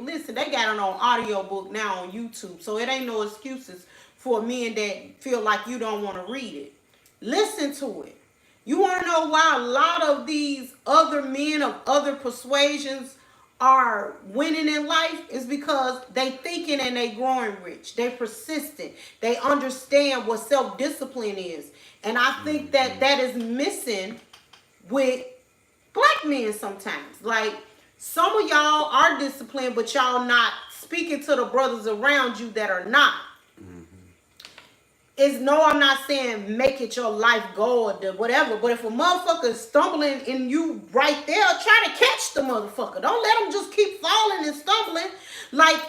listen, they got it on audiobook now on YouTube, so it ain't no excuses for men that feel like you don't want to read it. Listen to it. You want to know why a lot of these other men of other persuasions are winning in life? Is because they thinking and they growing rich. They persistent. They understand what self-discipline is. And I think that is missing with black men sometimes. Like, some of y'all are disciplined, but y'all not speaking to the brothers around you that are not. I'm not saying make it your life goal or whatever, but if a motherfucker is stumbling and you right there, try to catch the motherfucker. Don't let them just keep falling and stumbling. Like,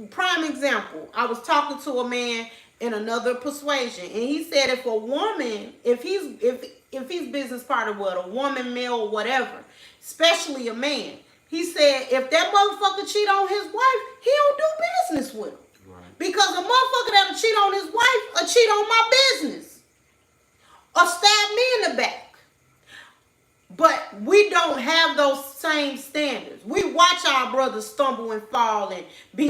prime example, I was talking to a man in another persuasion, and he said if a woman, if he's business partner with a woman, male, or whatever, especially a man, he said if that motherfucker cheat on his wife, he don't do business with him. Because a motherfucker that'll cheat on his wife or cheat on my business or stab me in the back. But we don't have those same standards. We watch our brothers stumble and fall and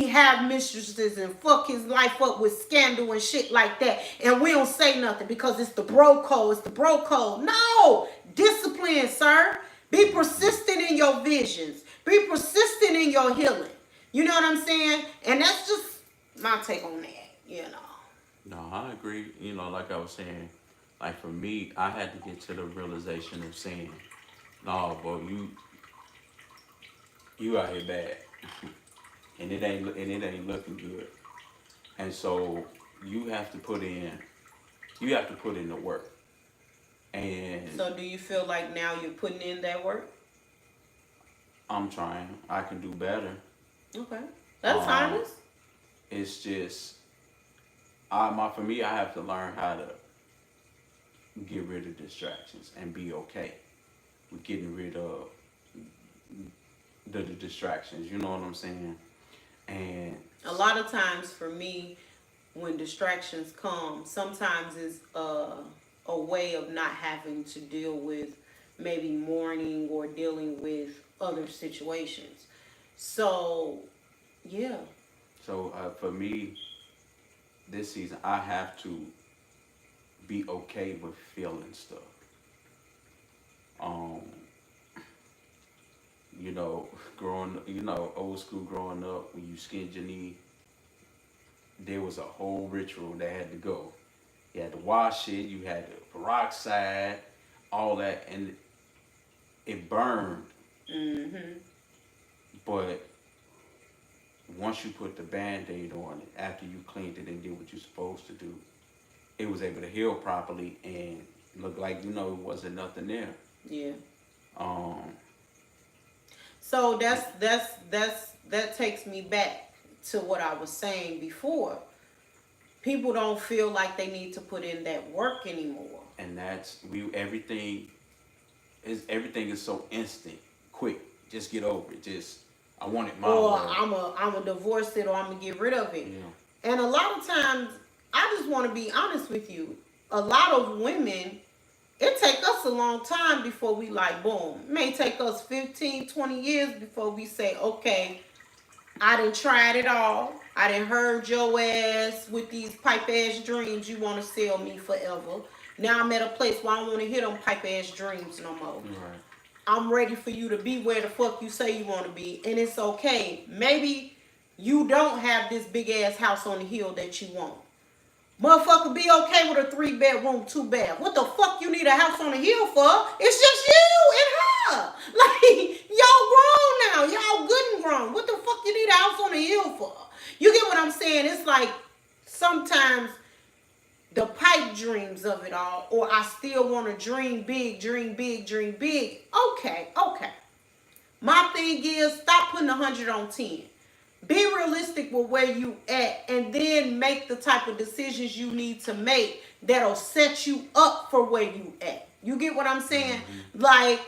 have mistresses and fuck his life up with scandal and shit like that. And we don't say nothing because it's the bro code. It's the bro code. No! Discipline, sir. Be persistent in your visions. Be persistent in your healing. You know what I'm saying? And that's just my take on that, No, I agree. Like I was saying, like for me, I had to get to the realization of saying, no, bro, you out here bad. and it ain't looking good. And so you have to put in the work. And so do you feel like now you're putting in that work? I'm trying. I can do better. Okay. That's honest. It's just, for me, I have to learn how to get rid of distractions and be okay with getting rid of the distractions. You know what I'm saying? And a lot of times for me, when distractions come, sometimes it's a way of not having to deal with maybe mourning or dealing with other situations. So, yeah. So for me, this season, I have to be okay with feeling stuff. Old school growing up, when you skinned your knee, there was a whole ritual that had to go. You had to wash it, you had the peroxide, all that, and it burned. But once you put the Band-Aid on it, after you cleaned it and did what you're supposed to do, it was able to heal properly and look like, it wasn't nothing there. Yeah. Um, So that takes me back to what I was saying before. People don't feel like they need to put in that work anymore. and that's everything is so instant, quick. Just get over it. Just I want it my Or way. I'm a divorce it, or I'm gonna get rid of it. Yeah. And a lot of times, I just want to be honest with you. A lot of women, it take us a long time before we like, boom. It may take us 15, 20 years before we say, okay, I done tried it all. I done heard your ass with these pipe ass dreams you want to sell me forever. Now I'm at a place where I don't want to hear them pipe ass dreams no more. Right. I'm ready for you to be where the fuck you say you want to be. And it's okay. Maybe you don't have this big ass house on the hill that you want. Motherfucker, be okay with a 3-bedroom, 2-bath. What the fuck you need a house on the hill for? It's just you and her. Like, y'all grown now. Y'all good and grown. What the fuck you need a house on the hill for? You get what I'm saying? It's like sometimes the pipe dreams of it all, or I still want to dream big, dream big, dream big. Okay. My thing is, stop putting 100 on 10. Be realistic with where you at, and then make the type of decisions you need to make that'll set you up for where you at. You get what I'm saying? Mm-hmm. Like,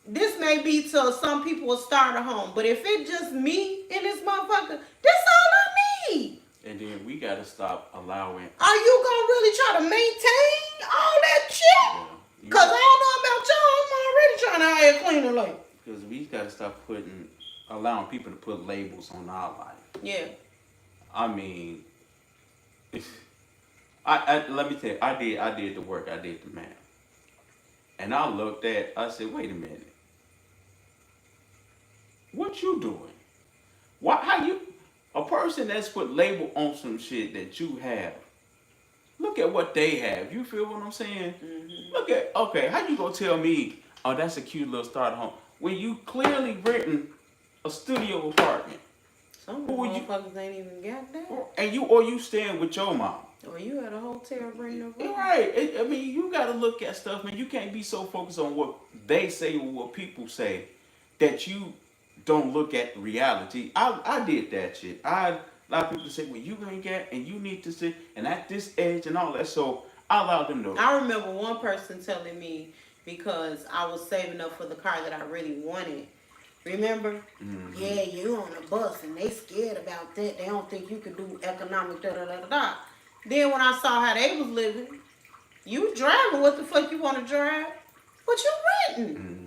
this may be to some people a starter home, but if it's just me in this motherfucker, that's all I need. And then we gotta stop allowing. Are you gonna really try to maintain all that shit? Yeah. Cause I don't know about y'all, I'm already trying to hire a cleaner like. Because we gotta stop allowing people to put labels on our life. Yeah. I mean, let me tell you, I did the work, I did the math. And I said, wait a minute. What you doing? A person that's put label on some shit that you have, look at what they have. You feel what I'm saying? Mm-hmm. How you gonna tell me, oh, that's a cute little starter home, when you clearly written a studio apartment? Some motherfuckers ain't even got that. And you staying with your mom. Or you at a hotel renting a room. Right. I mean, you gotta look at stuff, man. You can't be so focused on what they say or what people say that you don't look at reality. I did that shit. A lot of people say, well, you ain't got, and you need to sit, and at this age and all that. So I allowed them to. I remember one person telling me, because I was saving up for the car that I really wanted. Remember? Mm-hmm. Yeah, you on a bus and they scared about that. They don't think you can do economic da-da-da-da-da. Then when I saw how they was living, you driving what the fuck you want to drive? But you renting. Mm-hmm.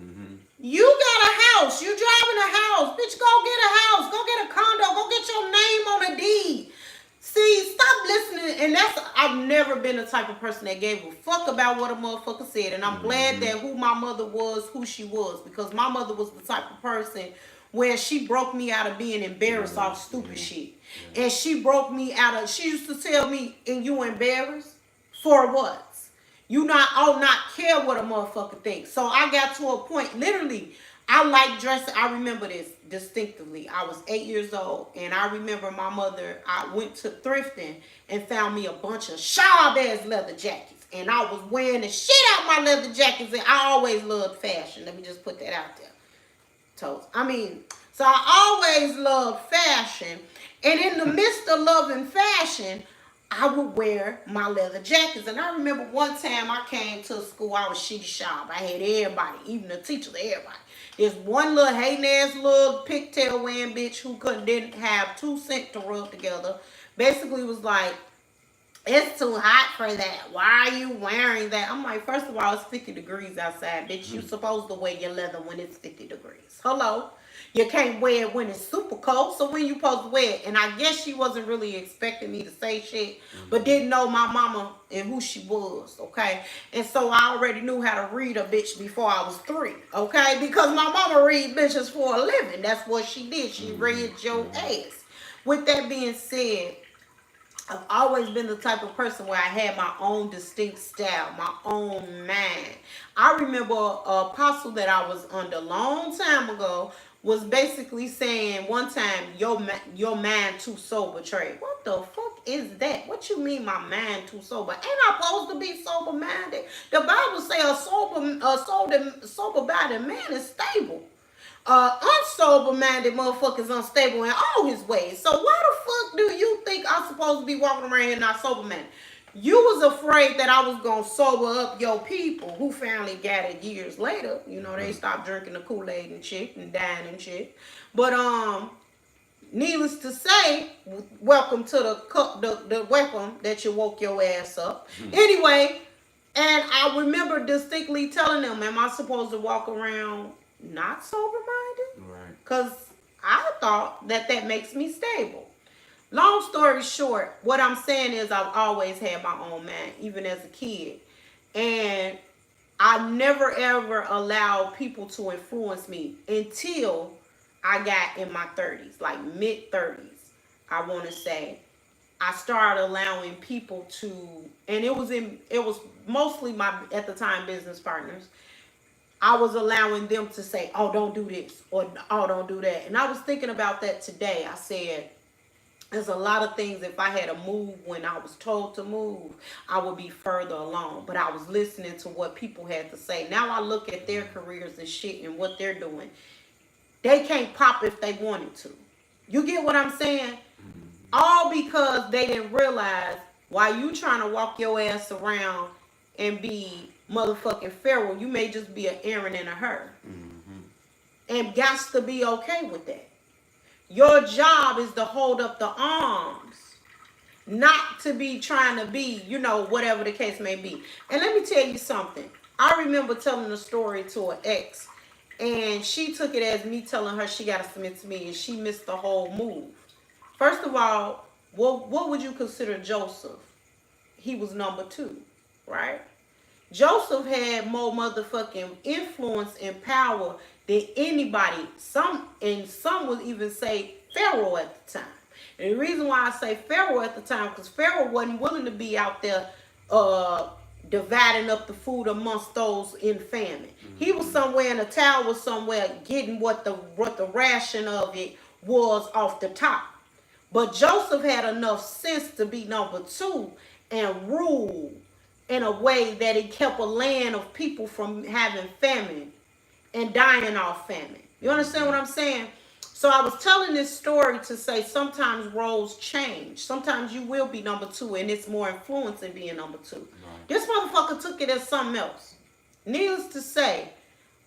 You got a house. You driving a house. Bitch, go get a house. Go get a condo. Go get your name on a deed. See, stop listening. And I've never been the type of person that gave a fuck about what a motherfucker said. And I'm glad that who my mother was, who she was. Because my mother was the type of person where she broke me out of being embarrassed off stupid shit. And she broke me out of, she used to tell me, and you embarrassed? For what? You not care what a motherfucker thinks. So I got to a point, literally, I like dressing. I remember this distinctively. I was 8 years old, and I remember my mother, I went to thrifting and found me a bunch of sharp-ass leather jackets. And I was wearing the shit out my leather jackets, and I always loved fashion. Let me just put that out there. So I always loved fashion. And in the midst of loving fashion, I would wear my leather jackets. And I remember one time I came to school, I was shitty sharp. I had everybody, even the teachers, everybody. There's one little hating ass little pigtail wearing bitch who didn't have 2 cents to rub together. Basically was like, it's too hot for that. Why are you wearing that? I'm like, first of all, it's 50 degrees outside. Bitch, you supposed to wear your leather when it's 50 degrees. Hello? You can't wear it when it's super cold, so when you supposed to wear it? And I guess she wasn't really expecting me to say shit, but didn't know my mama and who she was, okay? And so I already knew how to read a bitch before I was 3, okay? Because my mama read bitches for a living. That's what she did. She read your ass. With that being said, I've always been the type of person where I had my own distinct style, my own mind. I remember an apostle that I was under a long time ago was basically saying one time, your mind too sober trade. What the fuck is that? What you mean my mind too sober? Ain't I supposed to be sober minded? The Bible say sober minded man is stable. Unsober minded motherfuckers unstable in all his ways. So why the fuck do you think I'm supposed to be walking around here not sober minded? You was afraid that I was gonna sober up your people who finally got it years later. You know, they stopped drinking the Kool-Aid and shit and dying and shit. But needless to say, welcome to the welcome that you woke your ass up. Anyway, and I remember distinctly telling them, am I supposed to walk around not sober-minded? Right. Because I thought that makes me stable. Long story short, what I'm saying is I've always had my own mind, even as a kid. And I never ever allowed people to influence me until I got in my 30s, like mid-30s, I want to say. I started allowing people to, and it was mostly my, at the time, business partners. I was allowing them to say, oh, don't do this, or oh, don't do that. And I was thinking about that today. I said, there's a lot of things, if I had to move when I was told to move, I would be further along. But I was listening to what people had to say. Now I look at their careers and shit and what they're doing. They can't pop if they wanted to. You get what I'm saying? All because they didn't realize while you trying to walk your ass around and be motherfucking Pharaoh, you may just be an Aaron and a Hur. And got to be okay with that. Your job is to hold up the arms, not to be trying to be, you know, whatever the case may be. And let me tell you something. I remember telling a story to an ex, and she took it as me telling her she got to submit to me, and she missed the whole move. First of all, what would you consider Joseph? He was number 2, right? Joseph had more motherfucking influence and power than anybody. Some would even say Pharaoh at the time. And the reason why I say Pharaoh at the time, because Pharaoh wasn't willing to be out there dividing up the food amongst those in famine. He was somewhere in a tower somewhere getting what the ration of it was off the top. But Joseph had enough sense to be number 2 and rule in a way that it kept a land of people from having famine and dying off famine. You understand what I'm saying? So I was telling this story to say sometimes roles change. Sometimes you will be number 2 and it's more influence than being number 2. Right. This motherfucker took it as something else. Needless to say,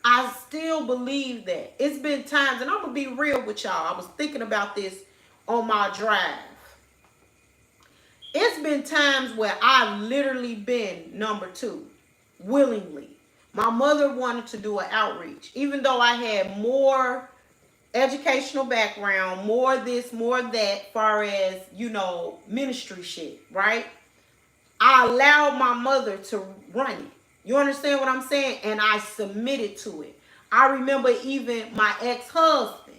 I still believe that. It's been times, and I'm going to be real with y'all. I was thinking about this on my drive. It's been times where I've literally been number 2, willingly. My mother wanted to do an outreach, even though I had more educational background, more this, more that, far as, you know, ministry shit, right? I allowed my mother to run it. You understand what I'm saying? And I submitted to it. I remember even my ex-husband,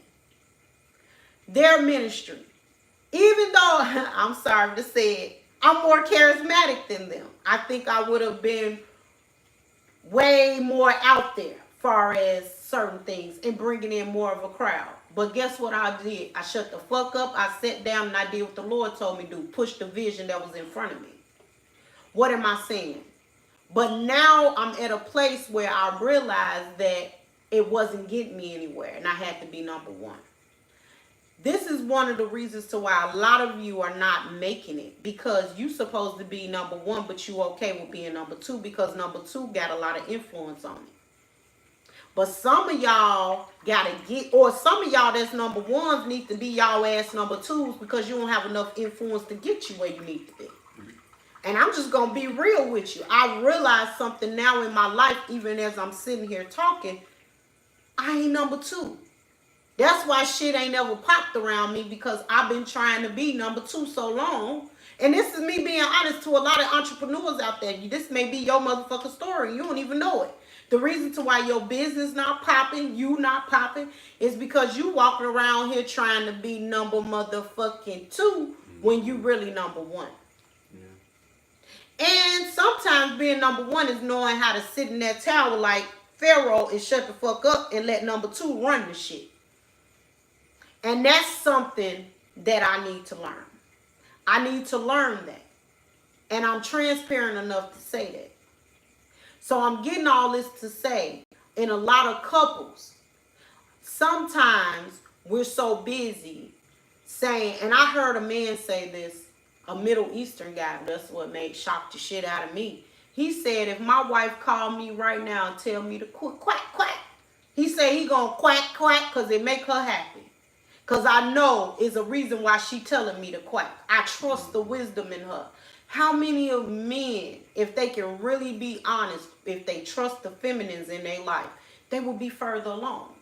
their ministry. Even though, I'm sorry to say it, I'm more charismatic than them. I think I would have been way more out there far as certain things and bringing in more of a crowd. But guess what I did? I shut the fuck up. I sat down and I did what the Lord told me to do. Push the vision that was in front of me. What am I saying? But now I'm at a place where I realized that it wasn't getting me anywhere and I had to be number 1. This is one of the reasons to why a lot of you are not making it, because you supposed to be number 1, but you okay with being number 2 because number 2 got a lot of influence on it. But some of y'all gotta get, or some of y'all that's number 1s need to be y'all ass number 2s because you don't have enough influence to get you where you need to be. And I'm just gonna be real with you. I realized something now in my life, even as I'm sitting here talking, I ain't number 2. That's why shit ain't never popped around me, because I've been trying to be number 2 so long. And this is me being honest to a lot of entrepreneurs out there. This may be your motherfucking story. You don't even know it. The reason to why your business not popping, you not popping, is because you walking around here trying to be number motherfucking 2 when you really number 1. Yeah. And sometimes being number 1 is knowing how to sit in that tower like Pharaoh and shut the fuck up and let number 2 run the shit. And that's something that I need to learn. I need to learn that. And I'm transparent enough to say that. So I'm getting all this to say, in a lot of couples, sometimes we're so busy saying, and I heard a man say this, a Middle Eastern guy, that's what shocked the shit out of me. He said, if my wife called me right now and tell me to quack, quack, he said he gonna quack, quack, because it make her happy. Because I know it's a reason why she telling me to quack. I trust the wisdom in her. How many of men, if they can really be honest, if they trust the feminines in their life, they will be further along.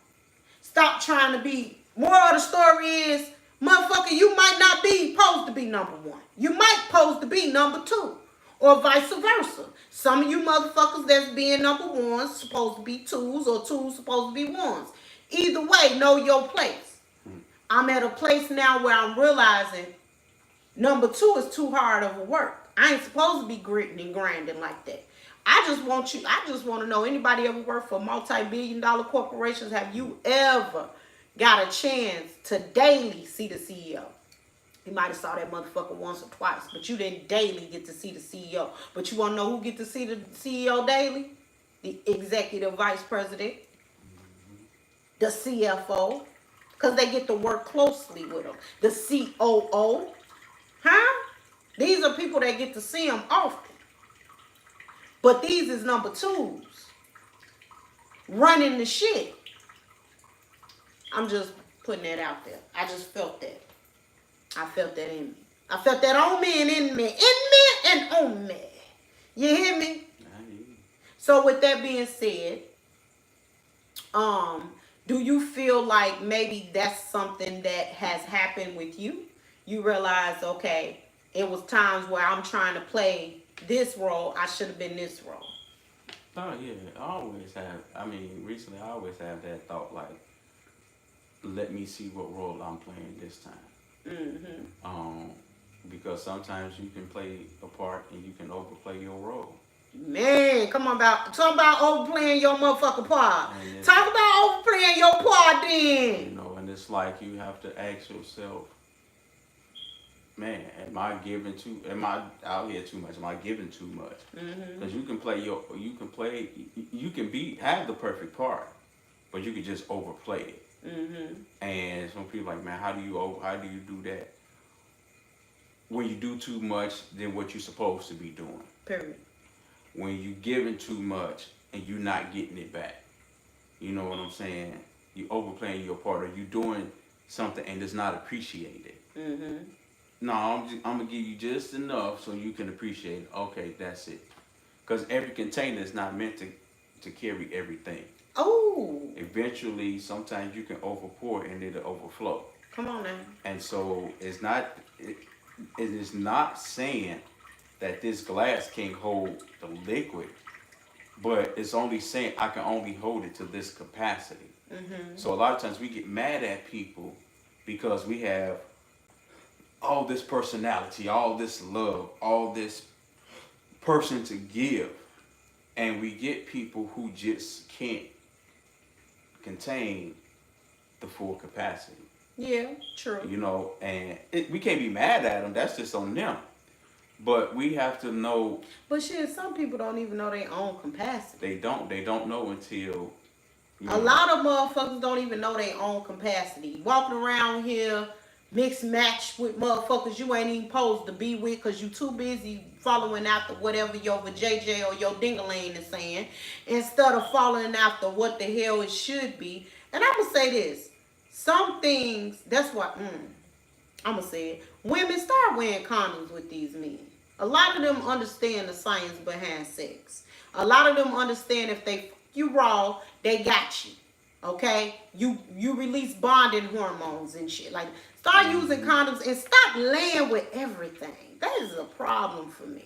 Stop trying to be, moral of the story is, motherfucker, you might not be supposed to be number one. You might supposed to be number two. Or vice versa. Some of you motherfuckers that's being number ones supposed to be twos, or twos supposed to be ones. Either way, know your place. I'm at a place now where I'm realizing number two is too hard of a work. I ain't supposed to be gritting and grinding like that. I just want to know, anybody ever worked for multi-billion-dollar corporations? Have you ever got a chance to daily see the CEO? You might have saw that motherfucker once or twice, but you didn't daily get to see the CEO. But you want to know who get to see the CEO daily? The executive vice president, the CFO, because they get to work closely with them. The COO, huh? These are people that get to see them often. But these is number twos, running the shit. I'm just putting that out there. I just felt that. I felt that in me. I felt that on me and in me. In me and on me. You hear me? I hear you. So with that being said, do you feel like maybe that's something that has happened with you? You realize, okay, it was times where I'm trying to play this role. I should have been this role. Oh yeah, I always have. I mean, recently I always have that thought, like, let me see what role I'm playing this time. Because sometimes you can play a part and you can overplay your role. Man, talk about overplaying your motherfucking part. Talk about overplaying your part then. You know, and it's like you have to ask yourself, man, am I out here too much? Am I giving too much? Because you can have the perfect part, but you can just overplay it. And some people like, man, how do you do that? When you do too much than what you're supposed to be doing. Period. When you giving too much and you're not getting it back. You know what I'm saying? You overplaying your part, or you doing something and it's not appreciated. No, I'm gonna give you just enough so you can appreciate it. Okay, that's it. Because every container is not meant to carry everything. Oh. Eventually, sometimes you can overpour and it'll overflow. Come on now. And so it is not saying that this glass can't hold the liquid, but it's only saying I can only hold it to this capacity. So a lot of times we get mad at people because we have all this personality, all this love, all this person to give, and we get people who just can't contain the full capacity. Yeah, true. You know, and we can't be mad at them. That's just on them. But we have to know. But shit, some people don't even know their own capacity. They don't know until. A lot of motherfuckers don't even know their own capacity. Walking around here, mix match with motherfuckers you ain't even supposed to be with because you too busy following after whatever your JJ or your dingaling is saying, instead of following after what the hell it should be. And I'm going to say this. Some things, that's what, I'm going to say it. Women, start wearing condoms with these men. A lot of them understand the science behind sex. A lot of them understand if they you raw, they got you. Okay? You release bonding hormones and shit. Like, start using condoms and stop laying with everything. That is a problem for me.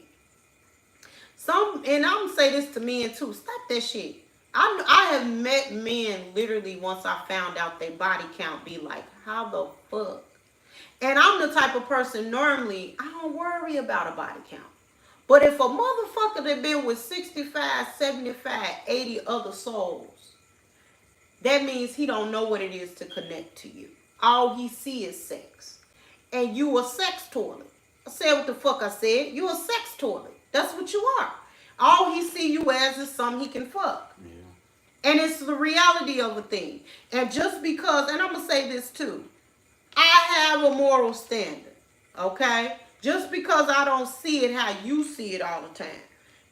And I'm going to say this to men too. Stop that shit. I have met men literally once I found out their body count be like, how the fuck? And I'm the type of person normally, I don't worry about a body count. But if a motherfucker that been with 65, 75, 80 other souls, that means he don't know what it is to connect to you. all he see is sex. And you a sex toilet. I said what the fuck I said. You a sex toilet. That's what you are. All he see you as is something he can fuck. Yeah. And it's the reality of a thing. And just because, and I'm going to say this too. I have a moral standard. Okay? Just because I don't see it how you see it all the time,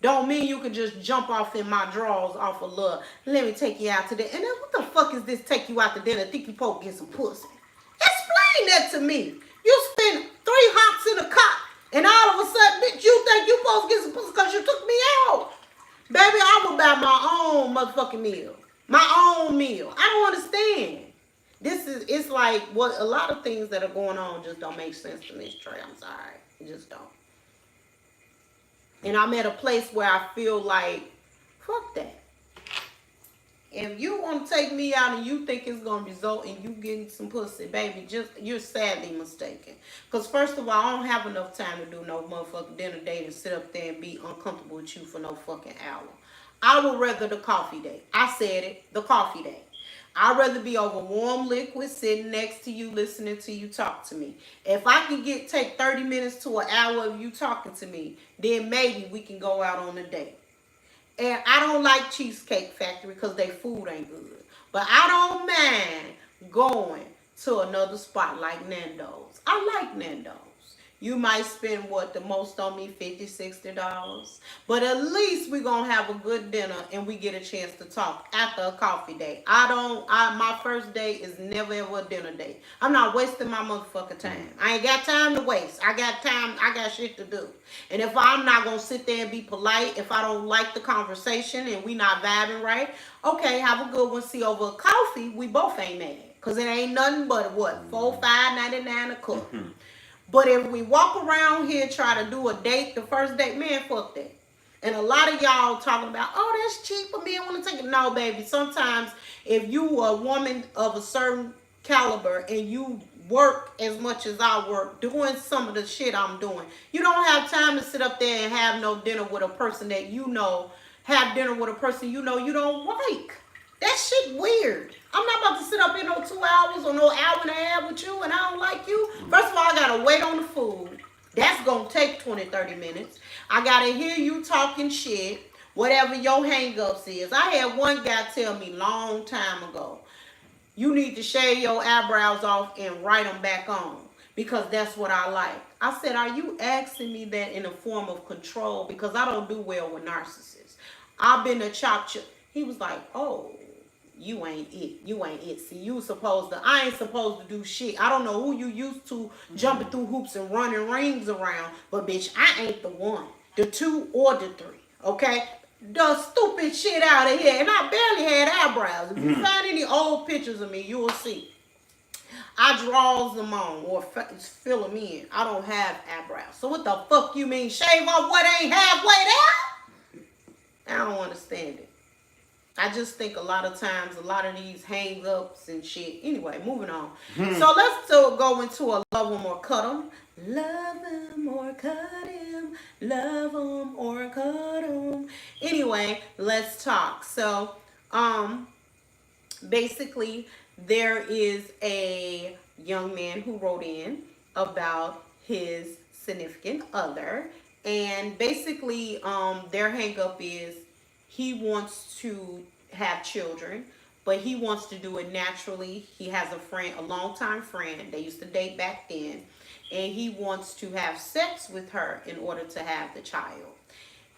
don't mean you can just jump off in my drawers off of love. Let me take you out to dinner. And then what the fuck is this take you out to dinner? Think you supposed to get some pussy? Explain that to me. You spend 3 hops in a cot, and all of a sudden, bitch, you think you supposed to get some pussy because you took me out. Baby, I will buy my own motherfucking meal. My own meal. I don't understand. It's like what a lot of things that are going on just don't make sense to me, Trey. I'm sorry. It just don't. And I'm at a place where I feel like, fuck that. If you want to take me out and you think it's going to result in you getting some pussy, baby, you're sadly mistaken. Because first of all, I don't have enough time to do no motherfucking dinner date and sit up there and be uncomfortable with you for no fucking hour. I would rather the coffee date. I said it, the coffee date. I'd rather be over warm liquid sitting next to you, listening to you talk to me. If I can take 30 minutes to an hour of you talking to me, then maybe we can go out on a date. And I don't like Cheesecake Factory because their food ain't good. But I don't mind going to another spot like Nando's. I like Nando's. You might spend the most on me, $50, $60. But at least we're going to have a good dinner and we get a chance to talk after a coffee date. My first date is never ever a dinner date. I'm not wasting my motherfucking time. I ain't got time to waste. I got shit to do. And if I'm not going to sit there and be polite, if I don't like the conversation and we not vibing right, okay, have a good one. See, over a coffee, we both ain't mad. Because it ain't nothing but $4, $5.99 a cup. But if we walk around here try to do a date, the first date, man, fuck that. And a lot of y'all talking about, oh, that's cheap for me. I want to take it. No, baby. Sometimes if you a woman of a certain caliber and you work as much as I work, doing some of the shit I'm doing, you don't have time to sit up there and have no dinner with a person that you know, have dinner with a person you know you don't like. That shit weird. I'm not about to sit up in no 2 hours or no hour and a half with you and I don't like you. First of all, I got to wait on the food. That's going to take 20, 30 minutes. I got to hear you talking shit, whatever your hang-ups is. I had one guy tell me long time ago, you need to shave your eyebrows off and write them back on because that's what I like. I said, are you asking me that in a form of control? Because I don't do well with narcissists. I've been a chop. He was like, oh, you ain't it. You ain't it. See, I ain't supposed to do shit. I don't know who you used to jumping through hoops and running rings around, but bitch, I ain't the one, the 2 or the 3. Okay? The stupid shit out of here. And I barely had eyebrows. If you find any old pictures of me, you will see. I draws them on or fill them in. I don't have eyebrows. So what the fuck you mean? Shave off what ain't halfway there? I don't understand it. I just think a lot of times, a lot of these hang-ups and shit. Anyway, moving on. So let's go into a love 'em or cut 'em. Love 'em or cut 'em. Love 'em or cut 'em. Anyway, let's talk. So, basically, there is a young man who wrote in about his significant other. And basically, their hang-up is, he wants to have children, but he wants to do it naturally. He has a friend, a longtime friend. They used to date back then. And he wants to have sex with her in order to have the child.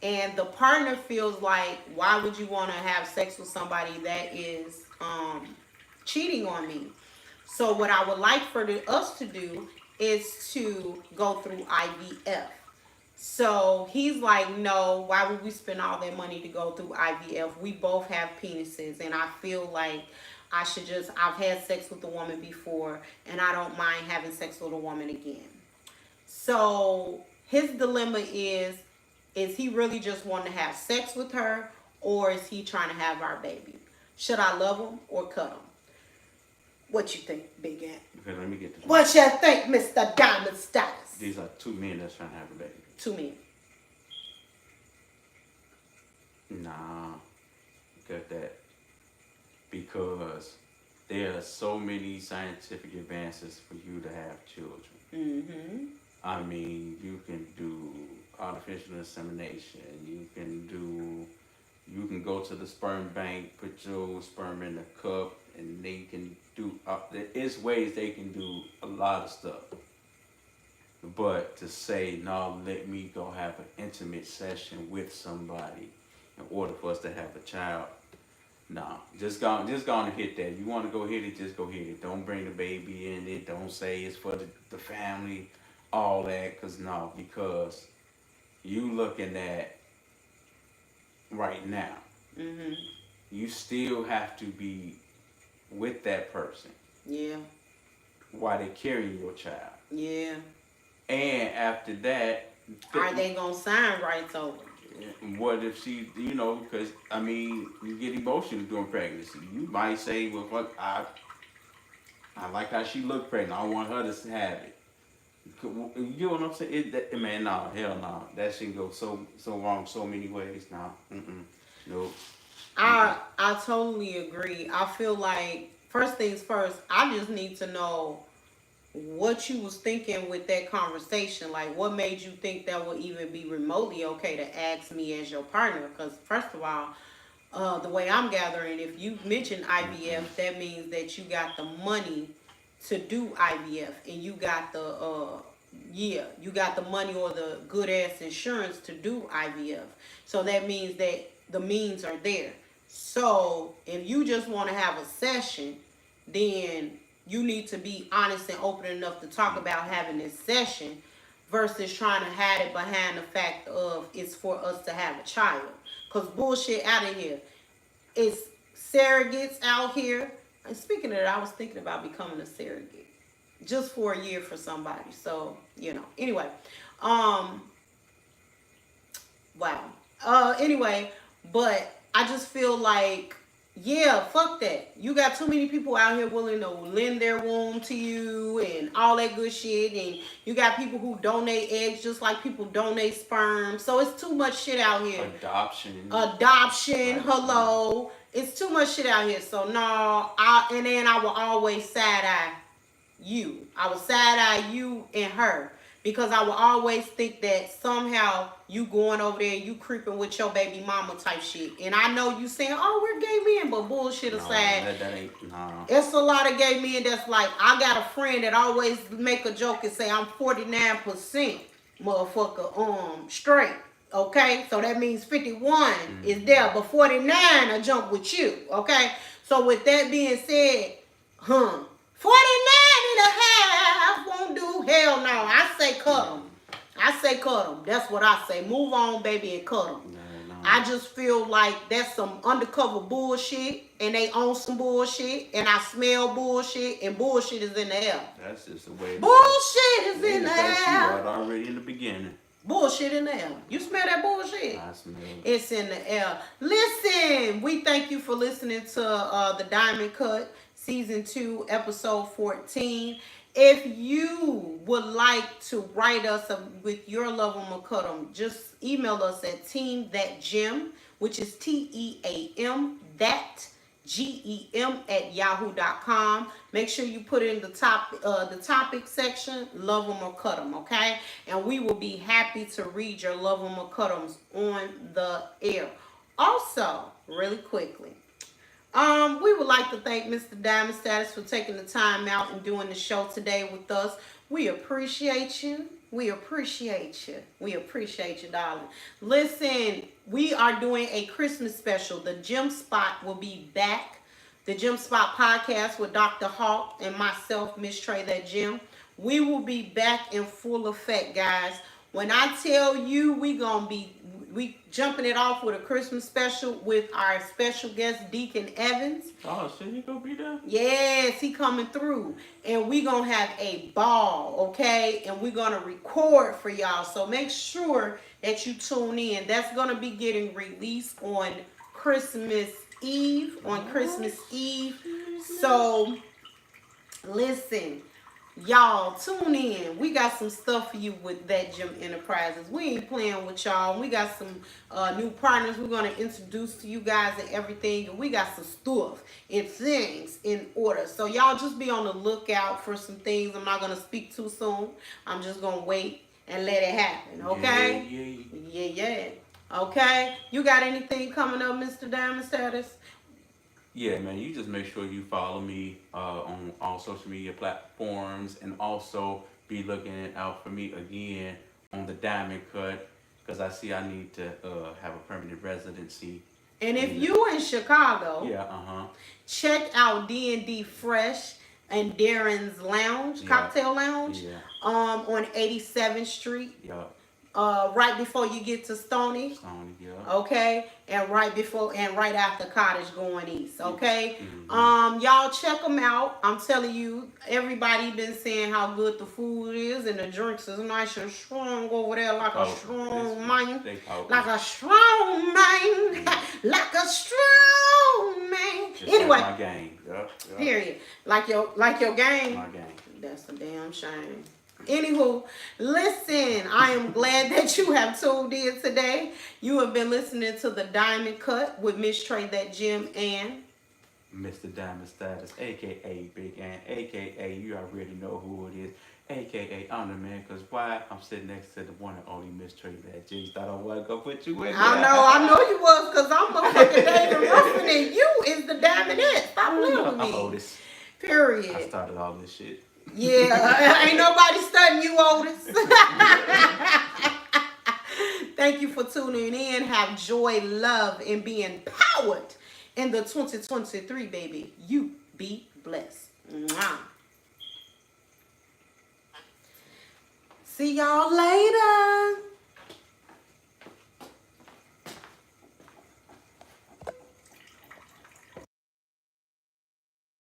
And the partner feels like, why would you want to have sex with somebody that is cheating on me? So what I would like for us to do is to go through IVF. So he's like, no, why would we spend all that money to go through IVF? We both have penises, and I feel like I've had sex with a woman before, and I don't mind having sex with a woman again. So his dilemma is he really just wanting to have sex with her, or is he trying to have our baby? Should I love him or cut him? What you think, Big Ant? Okay, let me get this. What you think, Mr. DiamondStatus? These are 2 men that's trying to have a baby. 2 men. Nah, got that. Because there are so many scientific advances for you to have children. Mm-hmm. I mean, you can do artificial insemination. You can go to the sperm bank, put your sperm in a cup, and they can do. There is ways they can do a lot of stuff. But to say, no, let me go have an intimate session with somebody in order for us to have a child. No, just go and hit that. You want to go hit it, just go hit it. Don't bring the baby in it. Don't say it's for the family, all that. Because you looking at right now, Mm-hmm. you still have to be with that person Yeah. while they're carrying your child. Yeah. And after that, Are they gonna sign rights over? what if she, because, I mean, you get emotional during pregnancy. You might say, well, fuck, I like how she looked pregnant. I want her to have it. You know what I'm saying? Man, no, hell no. That shit go so wrong so many ways. No, nope. I totally agree. I feel like first things first, I just need to know what you was thinking with that conversation. Like, what made you think that would even be remotely okay to ask me as your partner? Because first of all, the way I'm gathering, if you mention IVF, that means that you got the money to do IVF, and you got you got the money or the good ass insurance to do IVF. So that means that the means are there. So if you just want to have a session, then you need to be honest and open enough to talk about having this session versus trying to hide it behind the fact of it's for us to have a child. Because bullshit out of here. It's surrogates out here. And speaking of that, I was thinking about becoming a surrogate just for a year for somebody. So, Anyway, wow. Anyway, but I just feel like, yeah, fuck that. You got too many people out here willing to lend their womb to you and all that good shit. And you got people who donate eggs just like people donate sperm. So it's too much shit out here. Adoption, right. Hello. It's too much shit out here. So no, and then I will always side eye you. I will side eye you and her. Because I will always think that somehow you going over there, you creeping with your baby mama type shit. And I know you saying, oh, we're gay men, but bullshit aside, that ain't, no. It's a lot of gay men that's like, I got a friend that always make a joke and say, I'm 49% motherfucker straight. Okay? So that means 51 is there, but 49 I jump with you. Okay? So with that being said, 49 and a half won't do. Hell no. I say cut them. That's what I say. Move on, baby, and cut them. No. I just feel like that's some undercover bullshit, and they own some bullshit, and I smell bullshit, and bullshit is in the air. That's just the way. Bullshit is in the air. Already in the beginning. Bullshit in the air. You smell that bullshit? I smell it. It's in the air. Listen, we thank you for listening to the Diamond Kutt Season 2, Episode 14. If you would like to write us with your love on McCullum, just email us at teamthatgem, which is TEAM, that GEM at yahoo.com. Make sure you put in the topic section, love them or cut them, okay? And we will be happy to read your love them or cut them on the air. Also, really quickly, we would like to thank Mr. DiamondStatus for taking the time out and doing the show today with us. We appreciate you. We appreciate you, darling. Listen, we are doing a Christmas special. The Gym Spot will be back. The Gym Spot podcast with Dr. Hawk and myself, Miss Trey That Gym. We will be back in full effect, guys. When I tell you we jumping it off with a Christmas special with our special guest, Deacon Evans. Oh, so he gonna be there? Yes, he coming through. And we gonna have a ball, okay? And we're gonna record for y'all. So make sure that you tune in. That's gonna be getting released on Christmas Eve. So listen. Y'all tune in. We got some stuff for you with That Gym Enterprises. We ain't playing with y'all. We got some new partners we're gonna introduce to you guys and everything. And we got some stuff and things in order. So y'all just be on the lookout for some things. I'm not gonna speak too soon. I'm just gonna wait and let it happen. Okay? Yeah. Okay. You got anything coming up, Mr. Diamond Status? Yeah, man, you just make sure you follow me on all social media platforms and also be looking out for me again on the Diamond Cut because I see I need to have a permanent residency. And if you in Chicago, yeah, check out D&D Fresh and Darren's Lounge, Cocktail Lounge, on 87th Street. Yeah. Right before you get to Stony. Okay, and right after Cottage going east. Okay, y'all check them out. I'm telling you, everybody been saying how good the food is and the drinks is nice and strong over there, like a strong man, like a strong man, like a strong man. Anyway, like my game. Period. Like your game. My game. That's a damn shame. Anywho, listen, I am glad that you have tuned in today. You have been listening to the Diamond Cut with Miss Trey That Gym and Mr. Diamond Status, aka Big Ant, aka you already know who it is, aka I'm the man. Cause why? I'm sitting next to the one and only Miss Trey That Gym. Thought I was gonna put you in there. I know you was, cause I'm motherfucking David Ruffin and you is the Diamondette. Stop playing with me. I'm Otis. Period. I started all this shit. Yeah, ain't nobody studying you, Otis. Thank you for tuning in. Have joy, love, and be empowered in the 2023, baby. You be blessed. Mwah. See y'all later.